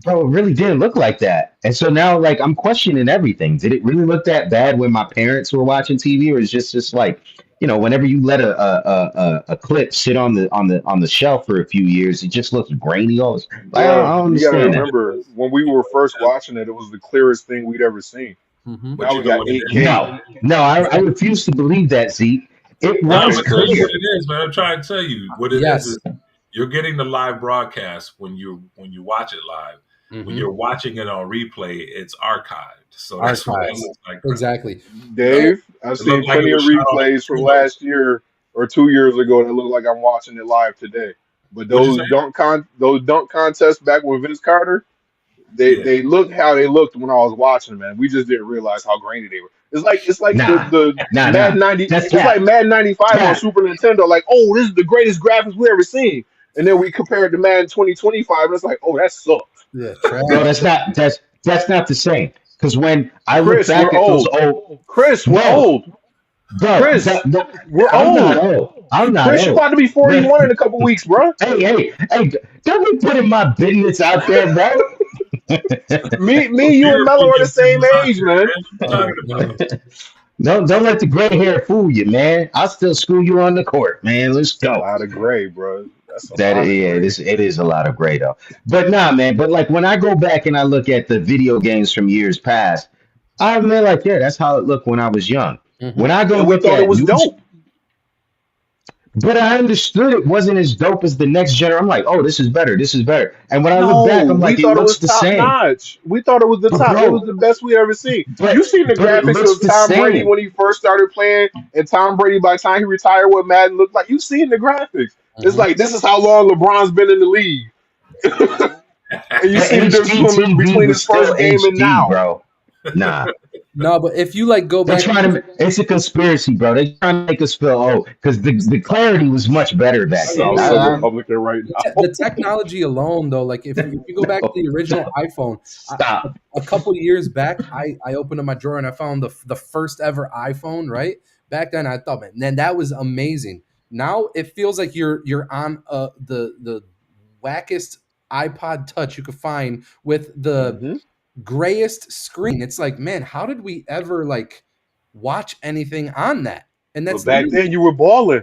bro, it really didn't look like that. And so now like I'm questioning everything. Did it really look that bad when my parents were watching TV, or is just like, whenever you let a clip sit on the shelf for a few years, it just looks grainy. All this. I Bro, don't you gotta understand that. remember when we were first watching it, it was the clearest thing we'd ever seen. Mm-hmm. But Now you we know got what it is? 8K. No, I refuse to believe that, Zeke. It No, I'm was gonna tell you clear. what it is, man. I'm trying to tell you what it Yes. is you're getting the live broadcast when you watch it live. When Mhm. you're watching it on replay, it's archived. So that's what it Archived. looks like. Exactly. Dave, I've seen looked like plenty it of was shot on replays from Pluto. last year or 2 years ago that look like I'm watching it live today. But What'd you those dunk contests back with Vince Carter, Yeah. they looked how they looked when I was watching them, man. We just didn't realize how grainy they were. It's like Nah, the nah. Madden 90. That's It's like cap. Madden 95 on Cap. Super Nintendo. Like, oh, this is the greatest graphics we ever seen. And then we compare it to Madden 2025, and it's like, oh, that sucks. Yeah, Bro, trash. that's not the same. Because when I look Chris, back we're at those old. old Chris, we're bro, old. Chris, we're I'm not old. old. I'm not Chris, you're old. about to be 41 in a couple weeks, bro. Hey, don't be putting my business out there, bro. Me, you, and Mello are the same age, man. What you talking about? Don't let the gray hair fool you, man. I'll still school you on the court, man. Let's A go. lot of gray, bro. That's a That lot of yeah, gray. it is a lot of gray though. But nah, man. But like when I go back and I look at the video games from years past, I'm like, yeah, that's how it looked when I was young. Mhm. When I go And we look thought it at was dope. but I understood it wasn't as dope as the next generation. I'm like, oh, this is better. This is better. And when I look No, back, I'm we like, it thought it looks was the top same. notch. We thought it was the But top. It was bro, the best we ever seen. but You seen the but it graphics looks of the Tom Brady same. when he first started playing, and Tom Brady by the time he retired, what Madden looked like. You seen the graphics. It's Mhm. like this is how long LeBron's been in the league, and you The see the difference HDTV between was his still first game and HD, now. bro. Nah. No, but if you like go They're back, trying to. It's a conspiracy, bro. They're trying to make us feel old because the clarity was much better back I then. sound so Republican right now. the technology alone, though, like if you go back to the original iPhone, Stop. a couple years back, I opened up my drawer and I found the first ever iPhone. Right back then, I thought, man, that was amazing. Now it feels like you're on the wackest iPod Touch you could find with the hmm grayest screen. It's like, man, how did we ever like watch anything on that? And But that's back literally- then, you were balling.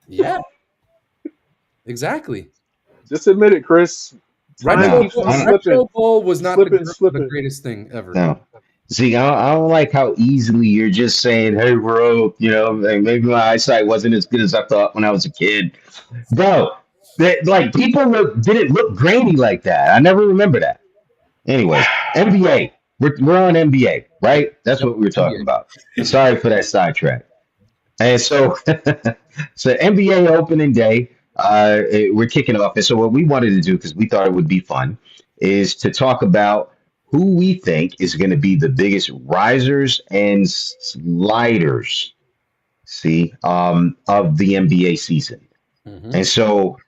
yeah, exactly. Just admit it, Chris. Time Retro, keeps on I don't- slipping. Retro Bowl was not Slipping, the slipping. greatest thing ever. No. See, I don't like how easily you're just saying, "Hey, bro," like, maybe my eyesight wasn't as good as I thought when I was a kid, bro. Like people didn't look grainy like that. I never remember that. Anyways, NBA. We're on NBA, right? That's Yep, what we were talking NBA. about. Sorry for that sidetrack. And so, so NBA opening day, we're kicking off. And so, what we wanted to do, because we thought it would be fun, is to talk about who we think is going to be the biggest risers and sliders, of the NBA season. Mm-hmm. And so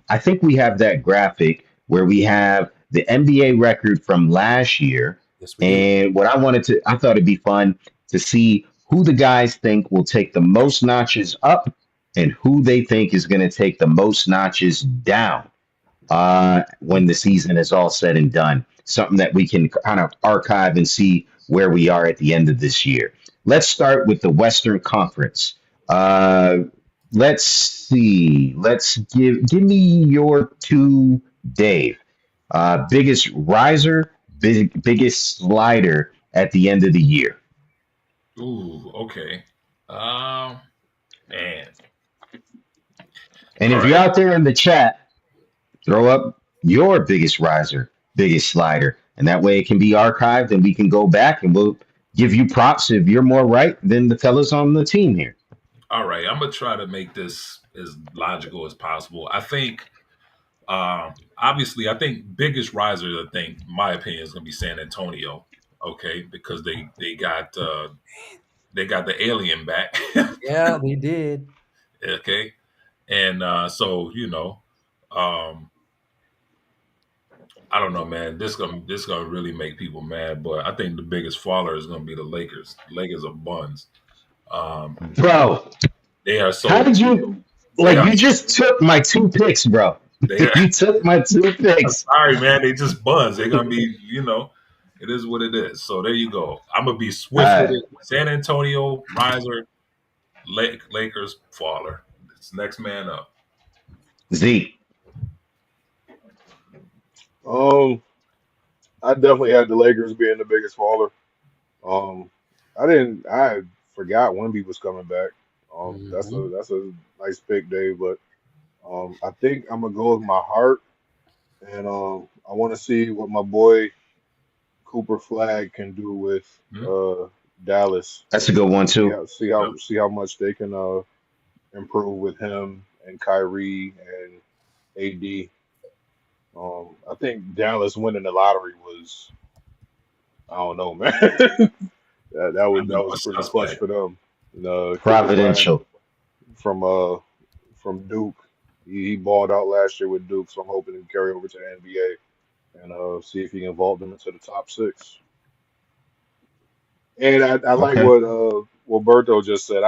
I think we have that graphic where we have the NBA record from last year. Yes, we do. And I thought it'd be fun to see who the guys think will take the most notches up and who they think is going to take the most notches down when the season is all said and done. Something that we can kind of archive and see where we are at the end of this year. Let's start with the Western Conference. Uh, let's see. Let's give me your two, Dave. Biggest riser, biggest slider at the end of the year. Ooh, okay. Um, Man. And All if you're right. out there in the chat, throw up your biggest riser, biggest slider, and that way it can be archived and we can go back and we'll give you props if you're more right than the fellas on the team here. All right. I'm gonna try to make this as logical as possible. I think obviously I think biggest riser, I think, in my opinion, is gonna be San Antonio. Okay, because they got the alien back. Yeah, they did. Okay. And so, um, I don't know, man. This gonna really make people mad, but I think the biggest faller is gonna be the Lakers. Lakers are buns. Um, Bro, they are how so did you they like are you just took my two picks, bro. they are. You took my two I'm picks. sorry, man. They just buns. They're gonna be, it is what it is. So there you go. I'm gonna be All swift with right. it. San Antonio riser, Lakers faller. It's next man up. Z. Um, I definitely had the Lakers being the biggest faller. Um, I forgot Wemby was coming back. Mm-hmm. That's a nice pick, Dave. But I think I'm gonna go with my heart, and I want to see what my boy Cooper Flag can do with Hmm? Dallas. That's a good one too. Yep. See how much they can improve with him and Kyrie and AD. I think Dallas winning the lottery was, I don't know, man. I That know was what's pretty clutch suspect. for them. And, Cooper Flag Providential. from uh from Duke, he balled out last year with Duke, so I'm hoping to carry over to the NBA and see if he can vault them into the top six. And I like Okay. what Berto just said.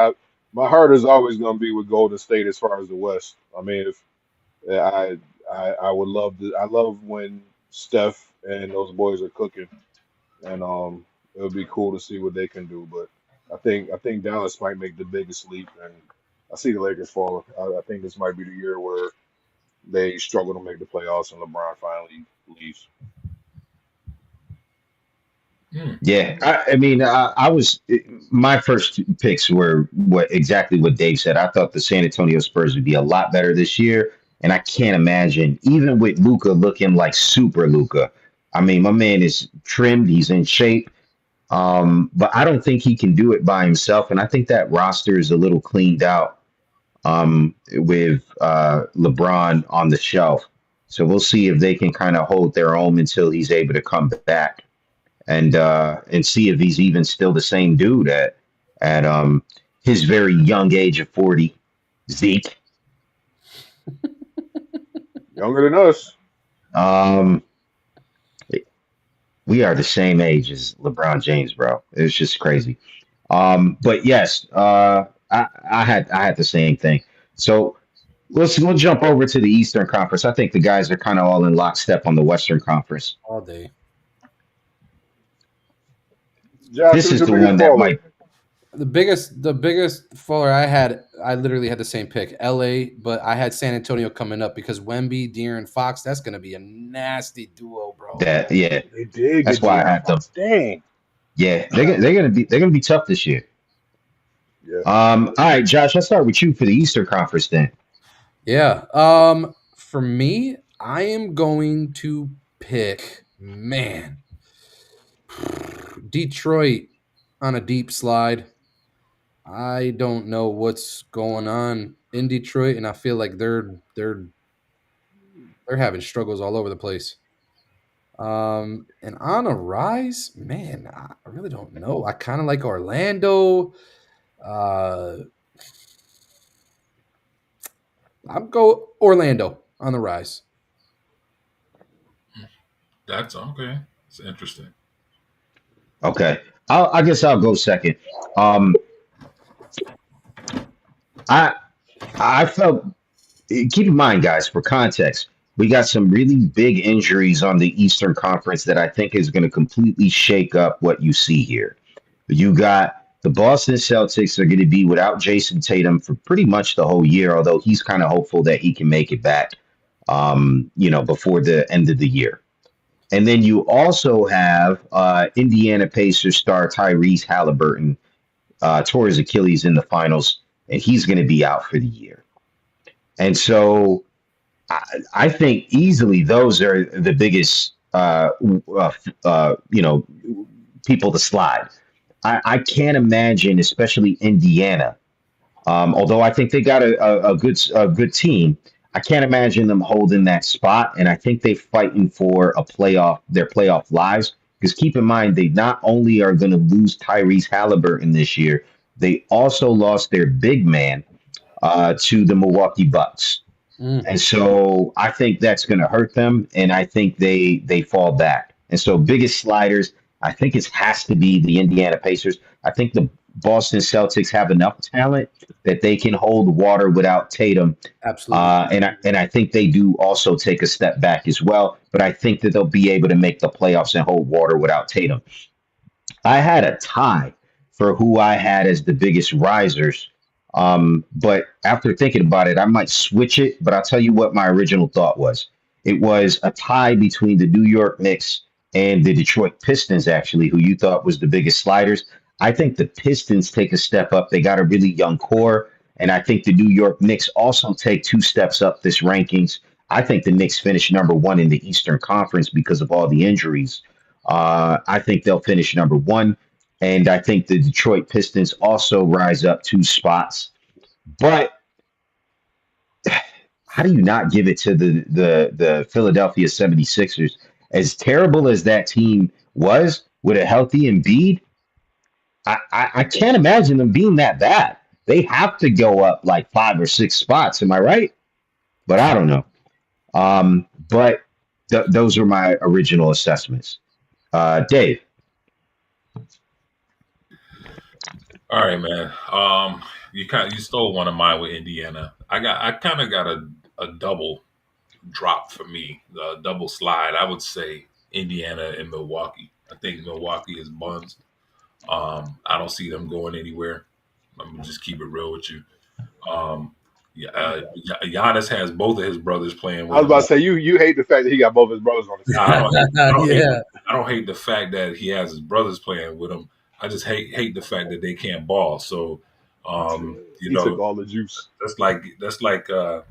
My heart is always going to be with Golden State as far as the West. I mean, if I I would love I love when Steph and those boys are cooking, and it would be cool to see what they can do. But I think Dallas might make the biggest leap, and I see the Lakers fall. I think this might be the year where they struggle to make the playoffs and LeBron finally leaves. Hmm. Yeah, I mean, I was my first picks were what Dave said. I thought the San Antonio Spurs would be a lot better this year, and I can't imagine even with Luca looking like super Luca. I mean, my man is trimmed, he's in shape, but I don't think he can do it by himself, and I think that roster is a little cleaned out with LeBron on the shelf. So we'll see if they can kind of hold their own until he's able to come back and see if he's even still the same dude at his very young age of 40. Zeke. Younger than us. Um, we are the same age as LeBron James, bro. It's just crazy. But yes, I had the same thing. So we'll jump over to the Eastern Conference. I think the guys are kind of all in lockstep on the Western Conference. All day. Josh, This who's is your the biggest one that faller? might The biggest faller I had, I literally had the same pick, LA, but I had San Antonio coming up because Wemby, De'Aaron Fox, that's gonna be a nasty duo, bro. that yeah. They did That's get why I De'Aaron have them. Fox. Dang. Yeah, they're gonna be tough this year. Yeah. All right, Josh, let's start with you for the Eastern Conference then. Yeah. For me, I am going to pick Detroit on a deep slide. I don't know what's going on in Detroit, and I feel like they're having struggles all over the place. And on a rise, man, I really don't know. I kind of like Orlando. Uh, I'll go Orlando on the rise. That's okay. It's interesting. Okay, I guess I'll go second. Um, I I felt keep in mind, guys, for context, we got some really big injuries on the Eastern Conference that I think is going to completely shake up what you see here. You got the Boston Celtics are going to be without Jason Tatum for pretty much the whole year, although he's kind of hopeful that he can make it back, before the end of the year. And then you also have Indiana Pacers star Tyrese Halliburton tore his Achilles in the finals, and he's going to be out for the year. And so I think easily those are the biggest, people to slide. I can't imagine, especially Indiana. Although I think they got a good team, I can't imagine them holding that spot. And I think they're fighting for their playoff lives. Because keep in mind, they not only are going to lose Tyrese Halliburton this year, they also lost their big man to the Milwaukee Bucks. Mm, And so I think that's going to hurt them, and I think they fall back. And so biggest sliders, I think it has to be the Indiana Pacers. I think the Boston Celtics have enough talent that they can hold water without Tatum, absolutely. and I think they do also take a step back as well. But I think that they'll be able to make the playoffs and hold water without Tatum. I had a tie for who I had as the biggest risers. But after thinking about it, I might switch it. But I'll tell you what my original thought was. It was a tie between the New York Knicks and the Detroit Pistons, actually, who you thought was the biggest sliders. I think the Pistons take a step up. They got a really young core. And I think the New York Knicks also take two steps up this rankings. I think the Knicks finish number one in the Eastern Conference because of all the injuries. I think they'll finish number one. And I think the Detroit Pistons also rise up two spots. But how do you not give it to the Philadelphia 76ers? As terrible as that team was with a healthy Embiid, I can't imagine them being that bad. They have to go up like 5 or 6 spots. Am I right? But I don't know. But those are my original assessments. Dave. All right, man. You stole one of mine with Indiana. I kind of got a double drop for me, a double slide. I would say Indiana and Milwaukee. I think Milwaukee is buns. I don't see them going anywhere. I'm gonna just keep it real with you. Um, yeah, Giannis has both of his brothers playing I with was him. about to say you hate the fact that he got both his brothers on the Nah, team. Yeah. I don't hate the fact that he has his brothers playing with him. I just hate the fact that they can't ball. So, He took all the juice. that's like I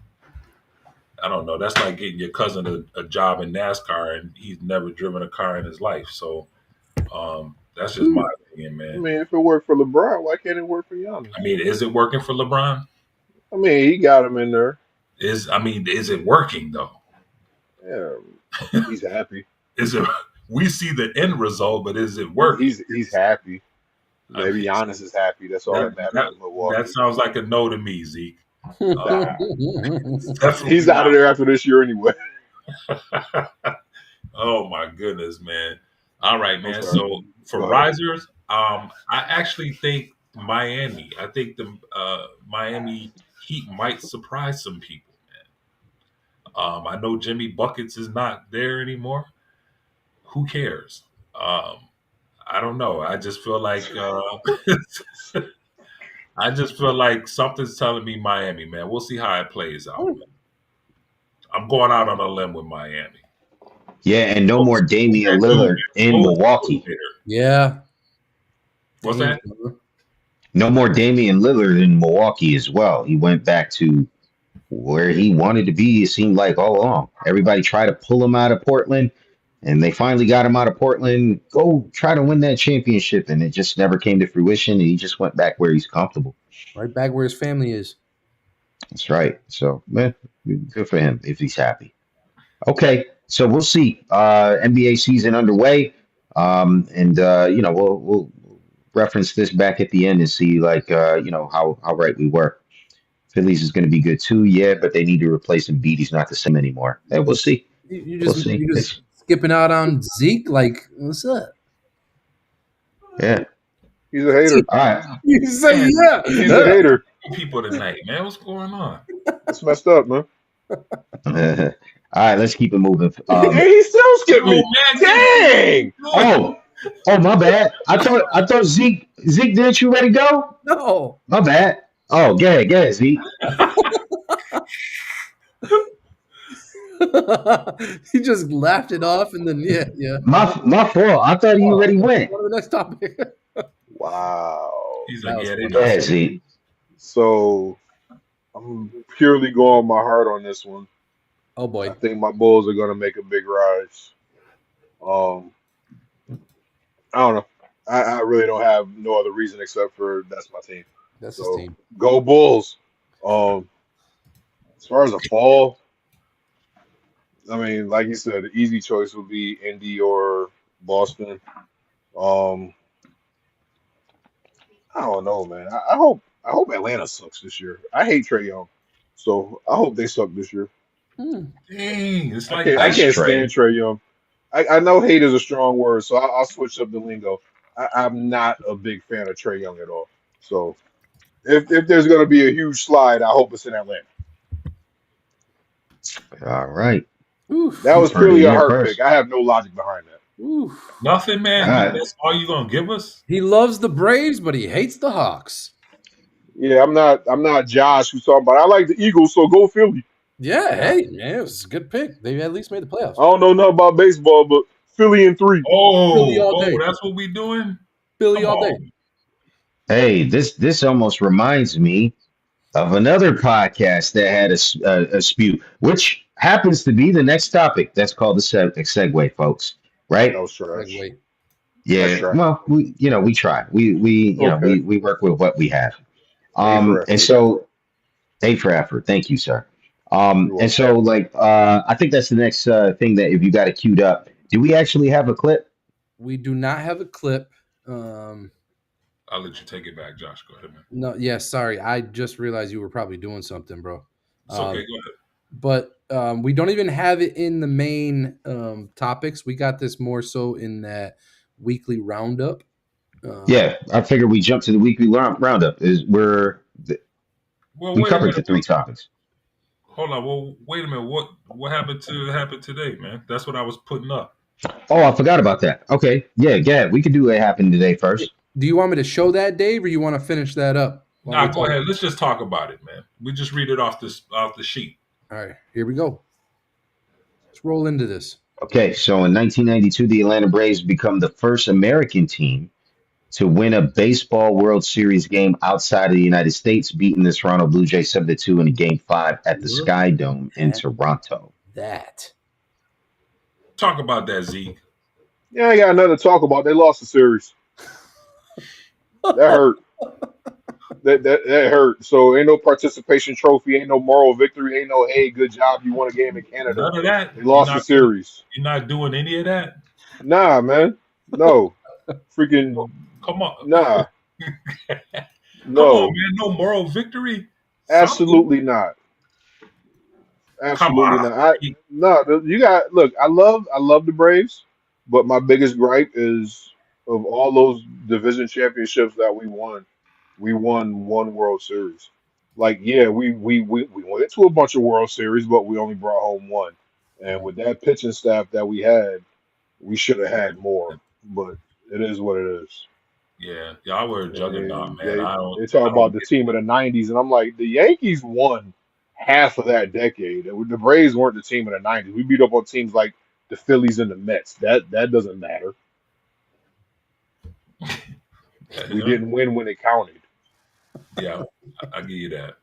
don't know. That's like getting your cousin a job in NASCAR and he's never driven a car in his life. So, that's just my opinion, I man. mean, if it worked for LeBron, why can't it work for Giannis? I mean, is it working for LeBron? I mean, he got him in there. Is it working though? Yeah, he's happy. Is it? We see the end result, but is it working? He's happy. I Maybe mean, Giannis is happy. That's all that matters in that Milwaukee. sounds like a no to me, Zeke. Nah, Definitely he's out of there after this year anyway. Oh my goodness, man. All right, I'm man. sorry. So for Go ahead. risers, I actually think Miami. I think the Miami Heat might surprise some people, man. I know Jimmy Buckets is not there anymore. Who cares? I don't know. I just feel like I just feel like something's telling me Miami, man. We'll see how it plays out. I'm going out on a limb with Miami. Yeah, and no more Damian And two, Lillard in Bulls Milwaukee. later. Yeah. What's Dang, that? brother. No more Damian Lillard in Milwaukee as well. He went back to where he wanted to be. It seemed like all along. Everybody tried to pull him out of Portland, and they finally got him out of Portland. Go try to win that championship, and it just never came to fruition. And he just went back where he's comfortable. Right back where his family is. That's right. So, man, good for him if he's happy. Okay, so we'll see. NBA season underway, and we'll reference this back at the end and see how right we were. Phillies is going to be good too, yeah, but they need to replace Embiid. He's not the same anymore. Hey, we'll see. We'll see. You just skipping out on Zeke. Like, what's up? Yeah. He's a hater. All right. You say Man, yeah. He's a hater. People tonight, man. What's going on? It's messed up, man. All right, let's keep it moving. And he still skipped me. man, Dang. My bad. I thought Zeke, didn't you ready to go? No. My bad. Oh, go ahead, Zeke. He just laughed it off and then yeah. My fault. I thought you already went. Go to the next topic. Wow. He's That like, was yeah, they funny. Go not. ahead, Zeke. So I'm purely going my heart on this one. Oh I boy. think my Bulls are going to make a big rise. I don't know. I really don't have no other reason except for that's my team. That's So his team. go Bulls. As far as a fall, I mean, like you said, the easy choice would be Indy or Boston. Um, I don't know, man. I hope Atlanta sucks this year. I hate Trey Young, so I hope they suck this year. Dang, it's I like can't I Nice can't trade. stand Trey Young. I know hate is a strong word, so I'll switch up the lingo. I'm not a big fan of Trey Young at all. So if there's going to be a huge slide, I hope it's in Atlanta. All right. Oof. That was Heard it purely a here heart first. pick. I have no logic behind that. Oof. nothing, man. All right. That's all you gonna give us? He loves the Braves, but he hates the Hawks. Yeah, I'm not Josh who's talking about I like the Eagles, so go Philly. Yeah, hey, man, it was a good pick. They at least made the playoffs. I don't know nothing about baseball, but Philly in 3. Philly all day. That's what we doing? Philly Come all day. on. Hey, this almost reminds me of another podcast that had a spew, which happens to be the next topic. That's called the segue, folks. Right? That was trash. Segue. That's Yeah. trash. Well, we try. Okay. We work with what we have. A for And effort. so A for effort. Thank you, sir. You're And welcome. so I think that's the next thing that if you got it queued up, do we actually have a clip? We do not have a clip. I'll let you take it back, Josh. Go ahead, man. No, yeah, sorry. I just realized you were probably doing something, bro. It's okay. Go ahead. But we don't even have it in the main topics. We got this more so in that weekly roundup. Yeah, I figured we jump to the weekly roundup. Well, We wait a covered minute. the 3 topics. Hold on. Well, wait a minute. What happened today, man? That's what I was putting up. Oh, I forgot about that. Okay, yeah, we could do what happened today first. Do you want me to show that, Dave, or you want to finish that up? Nah, go ahead. Let's just talk about it, man. We just read it off the sheet. All right, here we go. Let's roll into this. Okay, so in 1992, the Atlanta Braves become the first American team to win a baseball World Series game outside of the United States, beating the Toronto Blue Jays 7-2 in a Game 5 at the Sky Dome in Toronto. That. Talk about that, Zeke. Yeah, I got nothing to talk about. They lost the series. That hurt. That hurt. So ain't no participation trophy, ain't no moral victory, ain't no hey, good job, you won a game in Canada. None of that. They lost the series. You're not doing any of that. Nah, man. No. Freaking Come on. nah. Come No. on, man. No moral victory. Absolutely not. Absolutely Come not. on. You got look. I love the Braves, but my biggest gripe is of all those division championships that we won one World Series. Like, yeah, we went to a bunch of World Series, but we only brought home one. And with that pitching staff that we had, we should have had more. But it is what it is. Yeah, y'all were a juggernaut, man. They talk about the team of the '90s, and I'm like, the Yankees won half of that decade. The Braves weren't the team of the '90s. We beat up on teams like the Phillies and the Mets. That doesn't matter. We didn't win when it counted. Yeah, I give you that.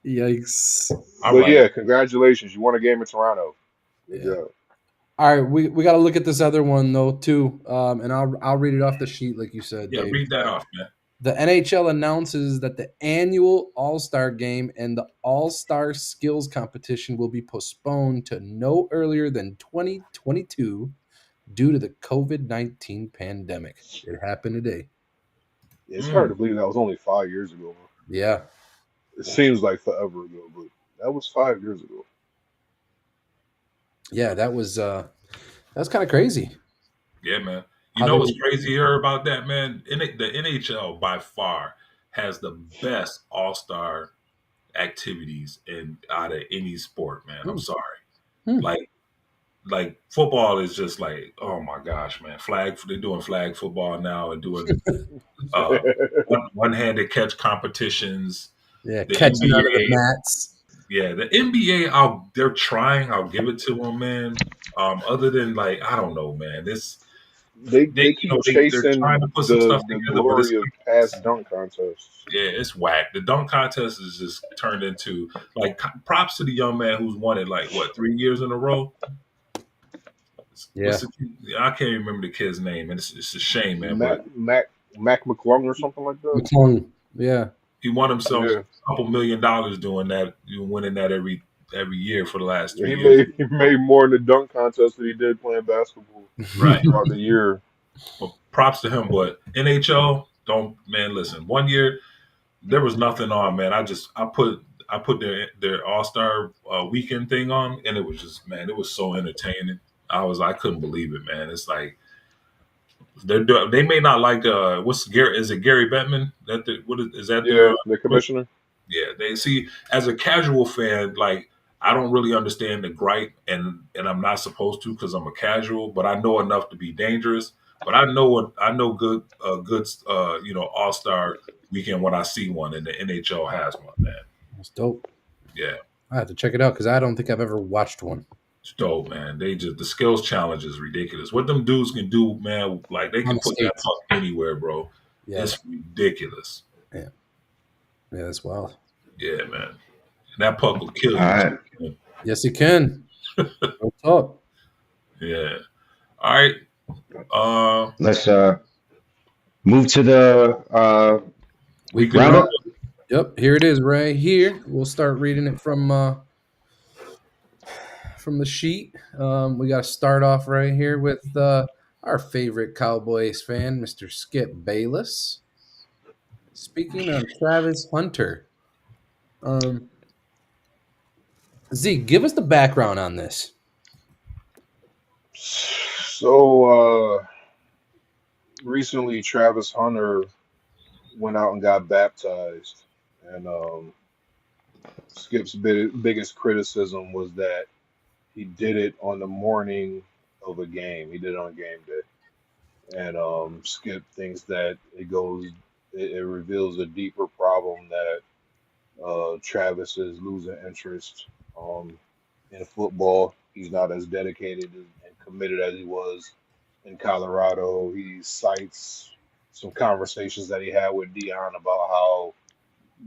Yikes. All But right. yeah, congratulations. You won a game in Toronto. Good Yeah. job. All right, we got to look at this other one though too, and I'll read it off the sheet like you said, Yeah, Dave. read that off, man. The NHL announces that the annual All Star Game and the All Star Skills Competition will be postponed to no earlier than 2022 due to the COVID-19 pandemic. It happened today. It's hard Mm. to believe that was only 5 years ago. Yeah, It seems like forever ago, but that was 5 years ago. yeah, that's kind of crazy. Yeah, man. You How know they what's crazier about that, man? The NHL by far has the best All Star activities in out of any sport, man. I'm Hmm, sorry. hmm. Like football is just like, oh my gosh, man. They're doing flag football now and doing uh one-handed catch competitions. Yeah, The catching under the NBA, mats. yeah, the NBA. They're trying. I'll give it to them, man. Other than like, I don't know, man. they keep They're trying to chasing put some the stuff the together, but glory of past dunk contests. yeah, it's whack. The dunk contest is just turned into like props to the young man who's won it like what 3 years in a row. Yeah, I can't remember the kid's name, and it's a shame, man. But Mac McClung or something like that. McClung. Yeah, he won himself Yeah, a couple $1 million doing that, winning that every year for the last three he years. made more in the dunk contest than he did playing basketball Right. throughout the year. Well, props to him. But NHL, don't man, listen. One year there was nothing on, man. I put their All Star weekend thing on, and it was just man, it was so entertaining. I couldn't believe it, man. It's like they may not like what's Gary is it Gary Bettman is that their Yeah, the coach? commissioner. Yeah, they see as a casual fan, like I don't really understand the gripe, and I'm not supposed to because I'm a casual, but I know enough to be dangerous. But I know good All Star weekend when I see one, and the NHL has one, man. that's dope. Yeah, I have to check it out because I don't think I've ever watched one it's dope, man. They just the skills challenge is ridiculous. What them dudes can do, man, like they on can the put that skates. puck anywhere, bro. Yeah, It's ridiculous. yeah, yeah. That's wild. Yeah, man. And that puck will kill All you right. too. Yes, you can. What's up? Yeah. All right. Let's move to the Weekly round. roundup. Yep, here it is right here. We'll start reading it from the sheet. We got to start off right here with our favorite Cowboys fan, Mr. Skip Bayless. Speaking of Travis Hunter, um, Zeke, give us the background on this. So recently, Travis Hunter went out and got baptized, and Skip's biggest criticism was that he did it on the morning of a game. He did it on game day. And Skip thinks that it reveals a deeper problem that Travis is losing interest in football. He's not as dedicated and committed as he was in Colorado. He cites some conversations that he had with Dion about how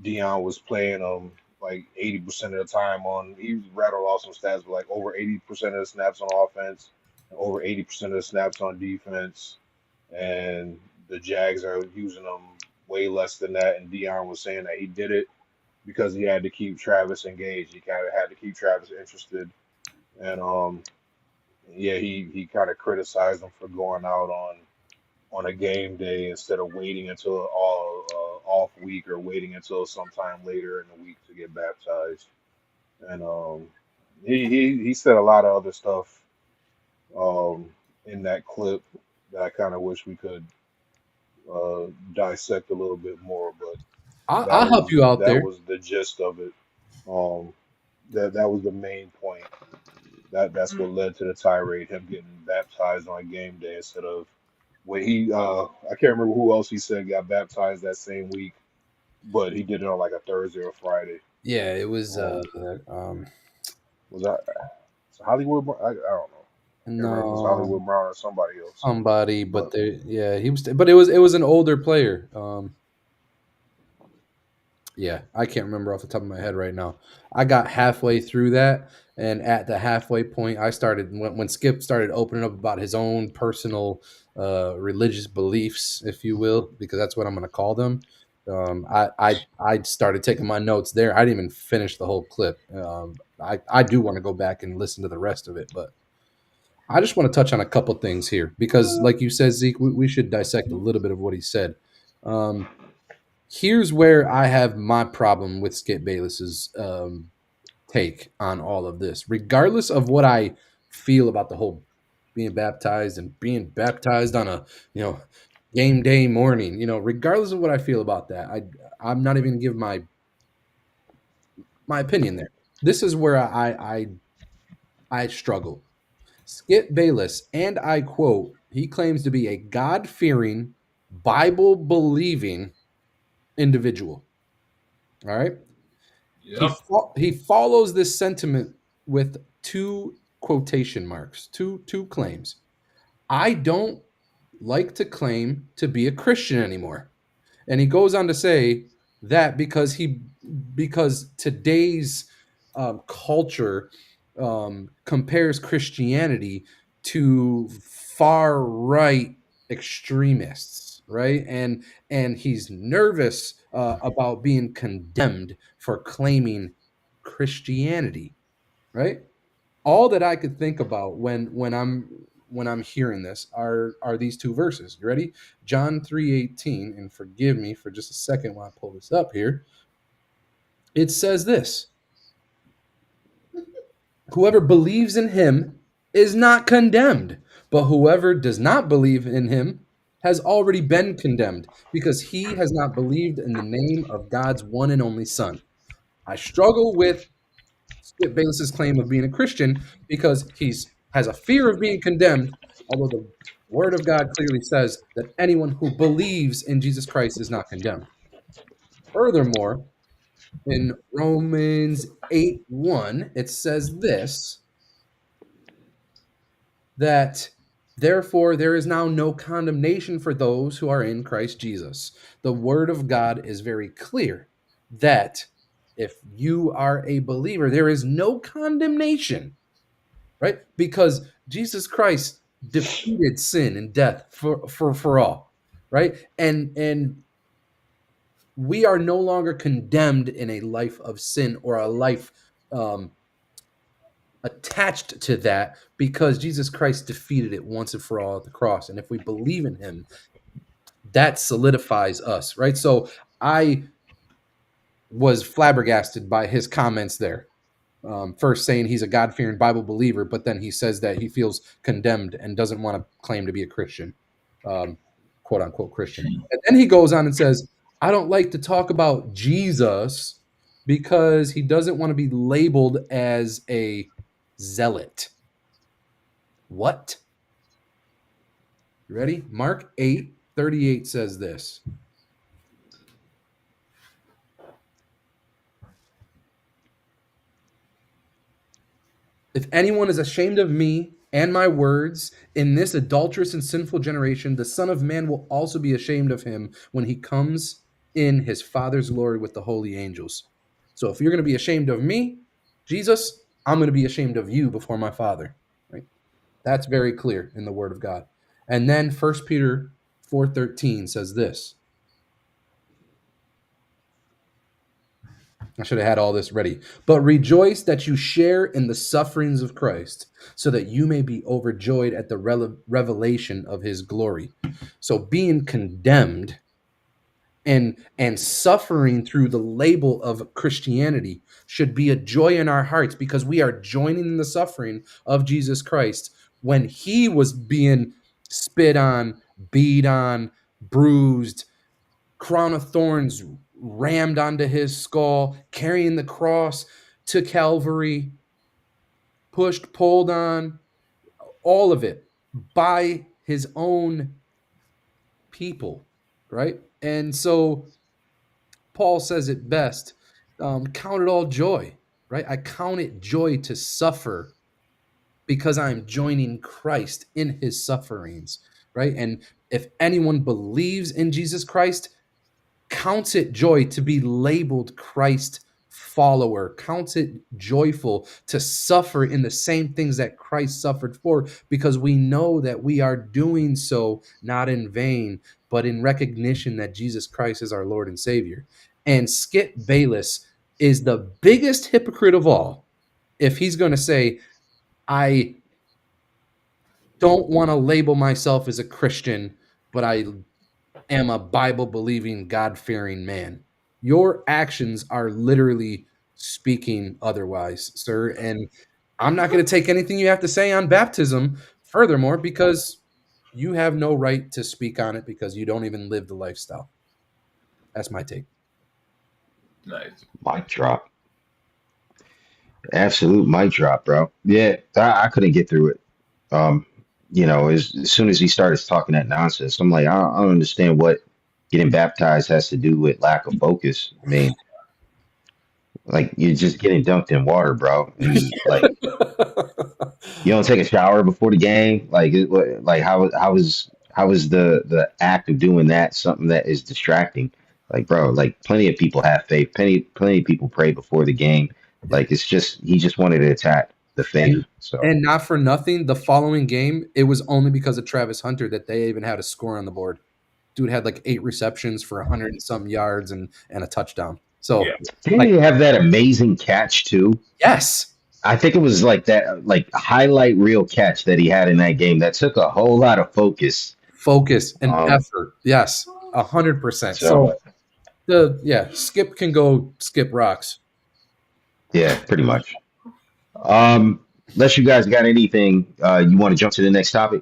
Dion was playing like 80% of the time on. He rattled off some stats, but like over 80% of the snaps on offense, and over 80% of the snaps on defense, and the Jags are using them way less than that. And Dion was saying that he did it because he had to keep Travis engaged. He kind of had to keep Travis interested, and yeah, he kind of criticized him for going out on a game day instead of waiting until all off week or waiting until sometime later in the week to get baptized. And he said a lot of other stuff um, in that clip that I kind of wish we could dissect a little bit more, but I'll help you out that there. was the gist of it. Um, that was the main point. That's what led to the tirade, him getting baptized on game day instead of when he I can't remember who else he said got baptized that same week, but he did it on like a Thursday or Friday. Yeah, it was Um, was that Hollywood? I don't know. Can't remember if it was No, Hollywood Brown or somebody else. somebody, but But he was, but it was an older player. Yeah, I can't remember off the top of my head right now. I got halfway through that, and at the halfway point, I started when Skip started opening up about his own personal religious beliefs, if you will, because that's what I'm going to call them. I started taking my notes there. I didn't even finish the whole clip. I do want to go back and listen to the rest of it, but I just want to touch on a couple things here because, like you said, Zeke, we should dissect a little bit of what he said. Um, Here's where I have my problem with Skip Bayless's take on all of this. Regardless of what I feel about the whole being baptized on a game day morning, regardless of what I feel about that, I'm not even gonna give my opinion there. This is where I struggle. Skip Bayless, and I quote, he claims to be a God fearing, Bible believing individual. All right. Yep. He follows this sentiment with two quotation marks, two claims. I don't like to claim to be a Christian anymore. And he goes on to say that because today's culture compares Christianity to far right extremists, right? And he's nervous about being condemned for claiming Christianity, right? All that I could think about when I'm hearing this are these two verses. You ready? John 3:18, and forgive me for just a second while I pull this up here. It says this: whoever believes in him is not condemned, but whoever does not believe in him has already been condemned because he has not believed in the name of God's one and only Son. I struggle with Skip Bayless's claim of being a Christian because he's has a fear of being condemned, although the Word of God clearly says that anyone who believes in Jesus Christ is not condemned. Furthermore, in Romans 8:1, it says this, that therefore there is now no condemnation for those who are in Christ Jesus. The Word of God is very clear that if you are a believer, there is no condemnation, right? Because Jesus Christ defeated sin and death for all, right? And we are no longer condemned in a life of sin or a life um, attached to that because Jesus Christ defeated it once and for all at the cross. And if we believe in him, that solidifies us, right? So I was flabbergasted by his comments there. First saying he's a God-fearing Bible believer, but then he says that he feels condemned and doesn't want to claim to be a Christian, quote unquote Christian. And then he goes on and says, I don't like to talk about Jesus because he doesn't want to be labeled as a zealot. What? You ready? Mark 8:38 says this. If anyone is ashamed of me and my words in this adulterous and sinful generation, the Son of Man will also be ashamed of him when he comes in his Father's glory with the holy angels. So if you're going to be ashamed of me, Jesus, I'm going to be ashamed of you before my Father. Right? That's very clear in the Word of God. And then 1 Peter 4:13 says this. I should have had all this ready. But rejoice that you share in the sufferings of Christ, so that you may be overjoyed at the revelation of his glory. So being condemned and suffering through the label of Christianity should be a joy in our hearts because we are joining in the suffering of Jesus Christ when he was being spit on, beat on, bruised, crown of thorns rammed onto his skull, carrying the cross to Calvary, pushed, pulled on, all of it by his own people, right? And so Paul says it best, count it all joy, right? I count it joy to suffer because I'm joining Christ in his sufferings, right? And if anyone believes in Jesus Christ, counts it joy to be labeled Christ follower, counts it joyful to suffer in the same things that Christ suffered for, because we know that we are doing so not in vain, but in recognition that Jesus Christ is our Lord and Savior. And Skip Bayless is the biggest hypocrite of all if he's going to say, I don't want to label myself as a Christian, but I am a Bible believing, God fearing man. Your actions are literally speaking otherwise, sir. And I'm not going to take anything you have to say on baptism, furthermore, because you have no right to speak on it because you don't even live the lifestyle. That's my take. Nice. Mic drop. Absolute mic drop, bro. Yeah, I couldn't get through it. Um, as soon as he started talking that nonsense, I'm like, I don't understand what getting baptized has to do with lack of focus. I mean, like you're just getting dunked in water, bro, and like you don't take a shower before the game. Like, like how is the act of doing that something that is distracting? Like, bro, like plenty of people have faith. Plenty of people pray before the game. Like, it's just he just wanted to attack the faith. and So and not for nothing, the following game, it was only because of Travis Hunter that they even had a score on the board. Dude had like 8 receptions for 100 and something yards and a touchdown. Yeah. So, didn't like, he have that amazing catch too? yes, I think it was like that, like highlight reel catch that he had in that game that took a whole lot of focus. focus and Um, effort. Yes, 100%. so So Skip can go skip rocks. yeah, pretty much. Unless you guys got anything, you want to jump to the next topic?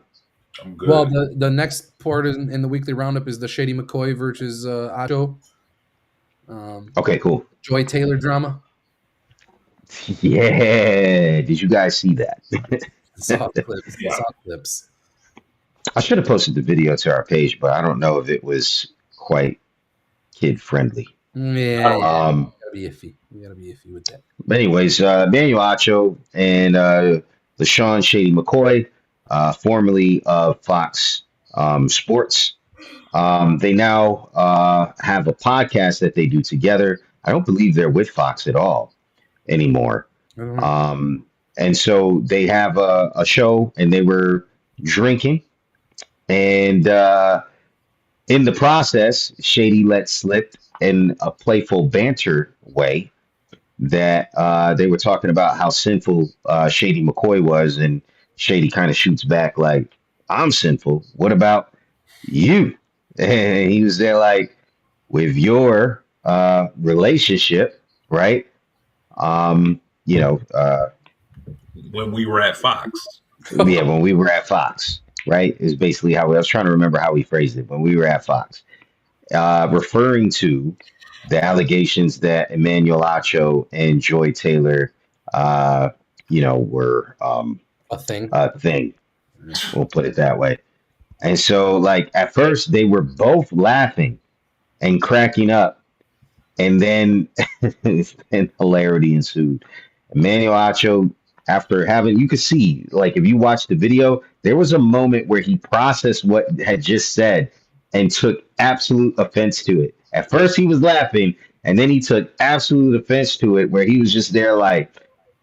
I'm good. Well, the next part in the weekly roundup is the Shady McCoy versus Acho. Okay, cool. Joy Taylor drama. Yeah, did you guys see that? Saw clips. Yeah. Saw clips. I should have posted the video to our page, but I don't know if it was quite kid friendly. Yeah, Um, gotta be iffy. You gotta be iffy with that. but anyways, Manuel Acho and LaShawn Shady McCoy, formerly of Fox Sports, they now have a podcast that they do together. I don't believe they're with Fox at all anymore. I don't know. And so they have a show, and they were drinking, and in the process, Shady let slip in a playful banter way that they were talking about how sinful Shady McCoy was, and Shady kind of shoots back like, "I'm sinful. What about you?" And he was there like, "With your relationship, right? Um, you know, uh, When we were at Fox. yeah, when we were at Fox, right? Is basically how I was trying to remember how he phrased it. When we were at Fox, referring to the allegations that Emmanuel Acho and Joy Taylor, uh, were A thing. a thing. We'll put it that way. And so, like at first, they were both laughing and cracking up, and then and hilarity ensued. Emmanuel Acho, after having, you could see, like if you watch the video, there was a moment where he processed what had just said and took absolute offense to it. At first, he was laughing, and then he took absolute offense to it, where he was just there like,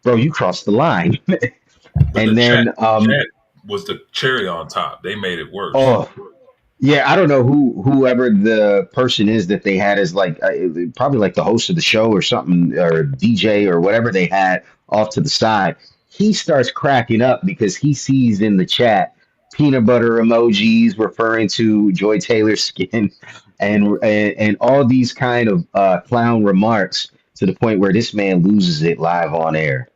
"Bro, you crossed the line." But And then, chat was the cherry on top. They made it worse. oh, yeah, I don't know whoever the person is that they had as like probably like the host of the show or something, or DJ or whatever they had off to the side. He starts cracking up because he sees in the chat peanut butter emojis referring to Joy Taylor's skin, and all these kind of clown remarks, to the point where this man loses it live on air.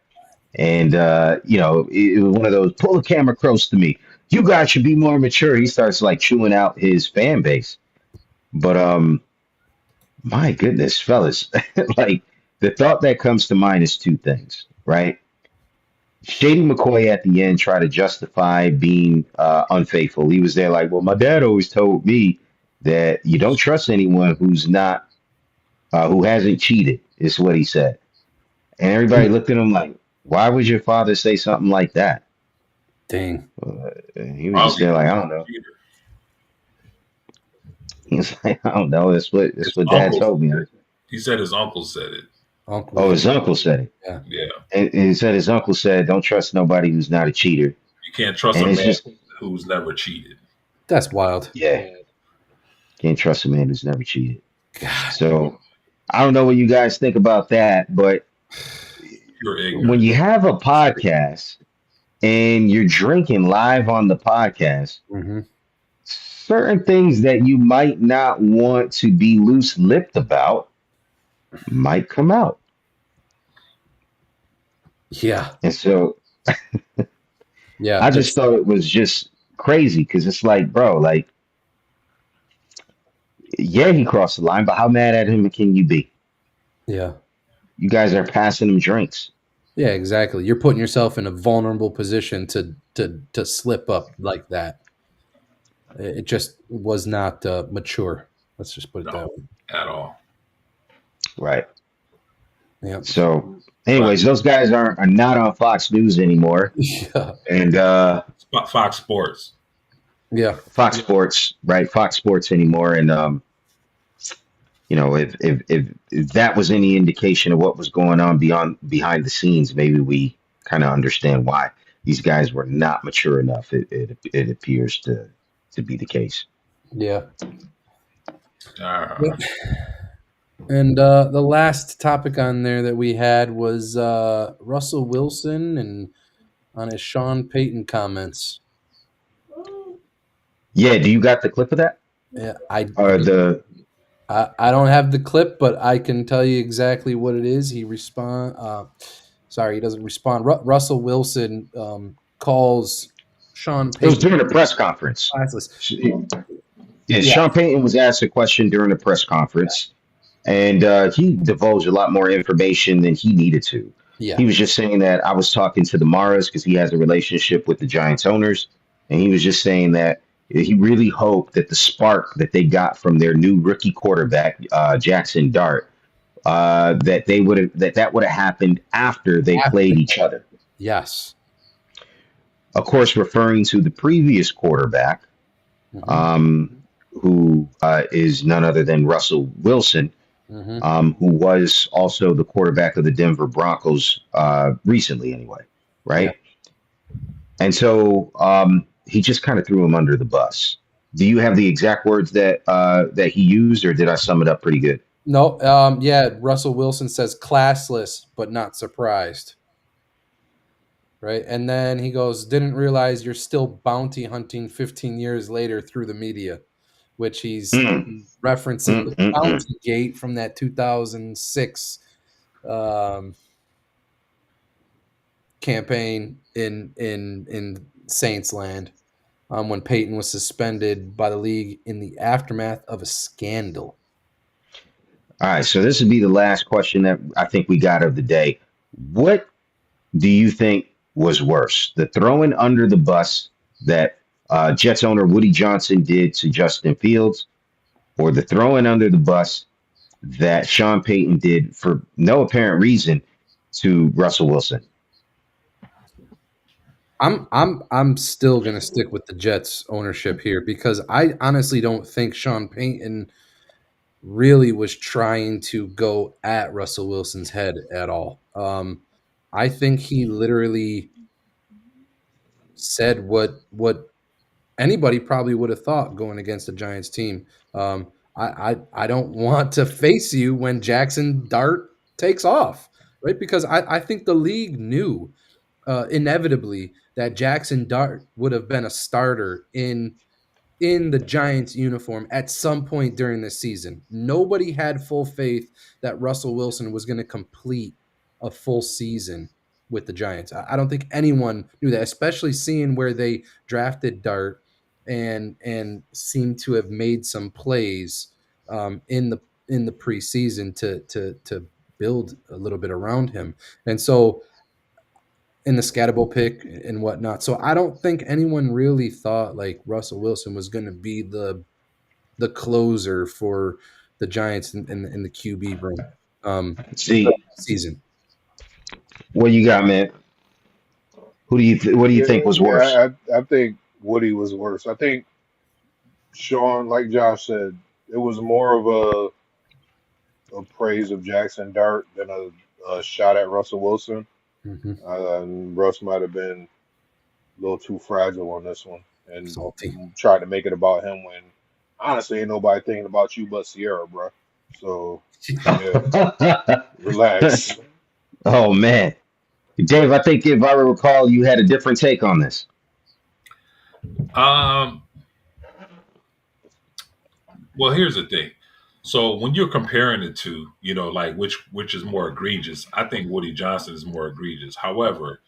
And it was one of those, pull the camera close to me. You guys should be more mature. He starts like chewing out his fan base. But my goodness, fellas, like the thought that comes to mind is two things, right? Shady McCoy at the end tried to justify being unfaithful. He was there like, well, my dad always told me that you don't trust anyone who's not who hasn't cheated, is what he said. And everybody looked at him like, why would your father say something like that? Dang. He was just there like, I don't know. He was like, I don't know. That's His what Dad uncle, told me. he said his uncle said it. Uncle. Oh, his uncle said it. Yeah. Yeah. And he said his uncle said, "Don't trust nobody who's not a cheater." You can't trust And a it's man just, who's never cheated. That's wild. yeah, can't trust a man who's never cheated. God. So I don't know what you guys think about that, but You're when ignorant. you have a podcast and you're drinking live on the podcast, Mm-hmm. certain things that you might not want to be loose lipped about might come out. Yeah. And so Yeah. I just thought it was just crazy because it's like, bro, like, yeah, he crossed the line, but how mad at him can you be? Yeah. You guys are passing him drinks. Yeah, exactly. You're putting yourself in a vulnerable position to slip up like that. It just was not mature. Let's just put it that No, way. at all. Right. Yeah. So, But anyways, those guys are not on Fox News anymore. Yeah. And Fox Sports. Yeah. Fox Sports, right? Fox Sports anymore. And if that was any indication of what was going on behind the scenes, maybe we kind of understand why these guys were not mature enough. It appears to be the case. Yeah. Uh, Yep. And the last topic on there that we had was Russell Wilson and on his Sean Payton comments. Yeah, do you got the clip of that? Yeah, Or the I don't have the clip, but I can tell you exactly what it is. He he doesn't respond. Russell Wilson calls Sean it was Payton during the press conference. classless. Yeah, Yeah. Sean Payton was asked a question during the press conference, and he divulged a lot more information than he needed to. Yeah. He was just saying that I was talking to the Maras because he has a relationship with the Giants owners, and he was just saying that he really hoped that the spark that they got from their new rookie quarterback, Jackson Dart, that would have happened after they played each other. Yes. Of course, referring to the previous quarterback, Mhm. who is none other than Russell Wilson, Mhm. who was also the quarterback of the Denver Broncos recently, anyway, right? And so he just kind of threw him under the bus. Do you have the exact words that he used, or did I sum it up pretty good? No, yeah, Russell Wilson says classless but not surprised. Right? And then he goes, "Didn't realize you're still bounty hunting 15 years later through the media," which he's Mm, referencing mm, the mm, mm. bounty gate from that 2006 um, campaign in Saints land, when Peyton was suspended by the league in the aftermath of a scandal. All right, so this would be the last question that I think we got of the day. What do you think was worse, the throwing under the bus that Jets owner Woody Johnson did to Justin Fields, or the throwing under the bus that Sean Payton did for no apparent reason to Russell Wilson? I'm still gonna stick with the Jets ownership here because I honestly don't think Sean Payton really was trying to go at Russell Wilson's head at all. I think he literally said what anybody probably would have thought going against the Giants team. I don't want to face you when Jackson Dart takes off, right? Because I think the league knew inevitably that Jackson Dart would have been a starter in the Giants uniform at some point during this season. Nobody had full faith that Russell Wilson was going to complete a full season with the Giants. I don't think anyone knew that, especially seeing where they drafted Dart and seemed to have made some plays in the preseason to build a little bit around him. And so in the Scatterbo pick and whatnot. So I don't think anyone really thought like Russell Wilson was going to be the closer for the Giants in the QB room See, season. what you got, man? What do you think was worse? I think Woody was worse. I think Sean, like Josh said, it was more of a praise of Jackson Dart than a shot at Russell Wilson. Mm-hmm. Russ might have been a little too fragile on this one and Salty. tried to make it about him when honestly ain't nobody thinking about you but Sierra, bro. So yeah, relax. Oh man, Dave, I think if I recall, you had a different take on this. Um, well, here's the thing. So when you're comparing the two, like which is more egregious, I think Woody Johnson is more egregious. However,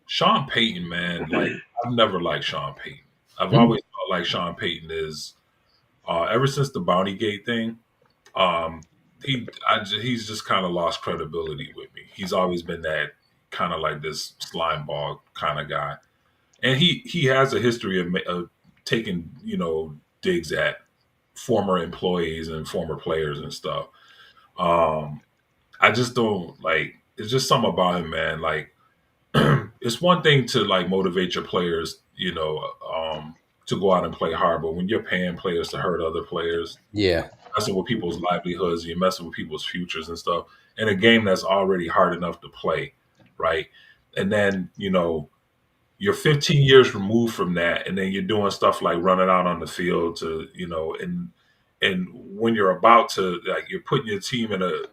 Sean Payton, man, like I've never liked Sean Payton. I've always felt like Sean Payton is ever since the Bounty Gate thing, he's just kind of lost credibility with me. He's always been that kind of like this slime ball kind of guy, and he has a history of taking digs at former employees and former players and stuff. I just don't like. It's just something about him, man. Like it's one thing to like motivate your players, to go out and play hard, but when you're paying players to hurt other players, Yeah. messing with people's livelihoods, you're messing with people's futures and stuff in a game that's already hard enough to play, right? And then, you're 15 years removed from that, and then you're doing stuff like running out on the field to, and when you're about to, like, you're putting your team in a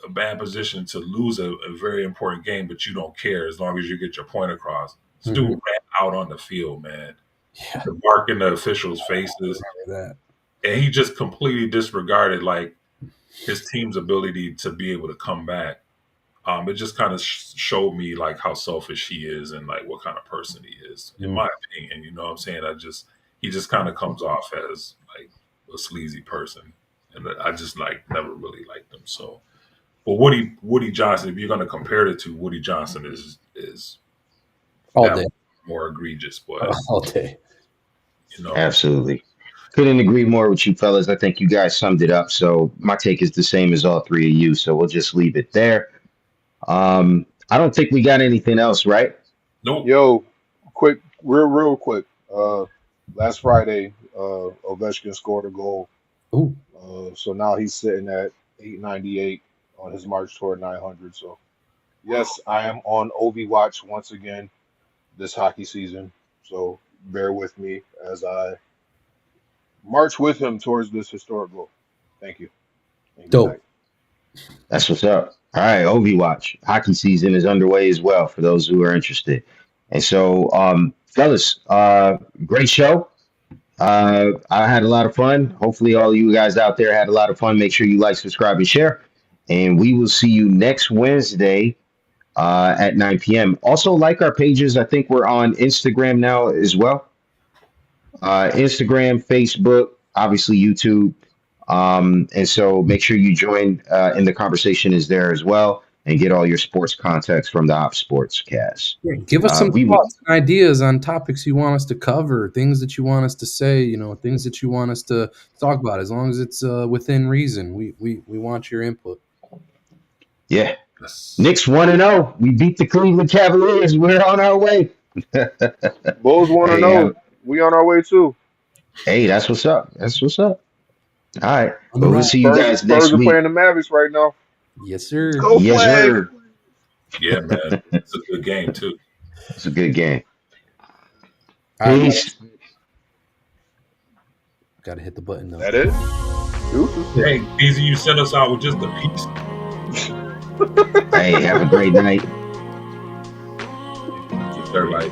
bad position to lose a very important game, but you don't care as long as you get your point across. This dude ran out on the field, man. Yeah. The mark in the officials' faces. That. And he just completely disregarded like his team's ability to be able to come back. It just kind of showed me like how selfish he is and like what kind of person he is, in my opinion. You know what I'm saying? He just kind of comes off as like a sleazy person, and I just like never really liked him. So, but Woody Johnson, if you're going to compare the two, Woody Johnson is all day more egregious, but all day. Absolutely. Couldn't agree more with you fellas. I think you guys summed it up. So my take is the same as all three of you. So we'll just leave it there. I don't think we got anything else, right? Nope. Yo, real quick. Last Friday, Ovechkin scored a goal. Ooh. So now he's sitting at 898 on his march toward 900. So yes, I am on OV watch once again this hockey season. So bear with me as I march with him towards this historic goal. Thank you. Dope. That's what's up. All right, OV Watch. Hockey season is underway as well for those who are interested. And so, fellas, great show. I had a lot of fun. Hopefully, all of you guys out there had a lot of fun. Make sure you like, subscribe, and share. And we will see you next Wednesday at 9 p.m. Also, like our pages. I think we're on Instagram now as well. Instagram, Facebook, obviously YouTube. And so make sure you join in the conversation is there as well and get all your sports context from the Opps SportsCast. Yeah, give us some thoughts and ideas on topics you want us to cover, things that you want us to say, things that you want us to talk about, as long as it's within reason. We want your input. Yeah. Knicks 1-0. We beat the Cleveland Cavaliers. We're on our way. Bulls 1-0. We on our way too. Hey, that's what's up. That's what's up. All right. Well, we'll see you guys next Spurs are week. playing the Mavericks right now. Yes, sir. Go yes, sir. Yeah, man. It's a good game, too. It's a good game. Peace. Got to hit the button, though. That it? Hey, easy. You sent us out with just a piece. Hey, have a great night. They're like,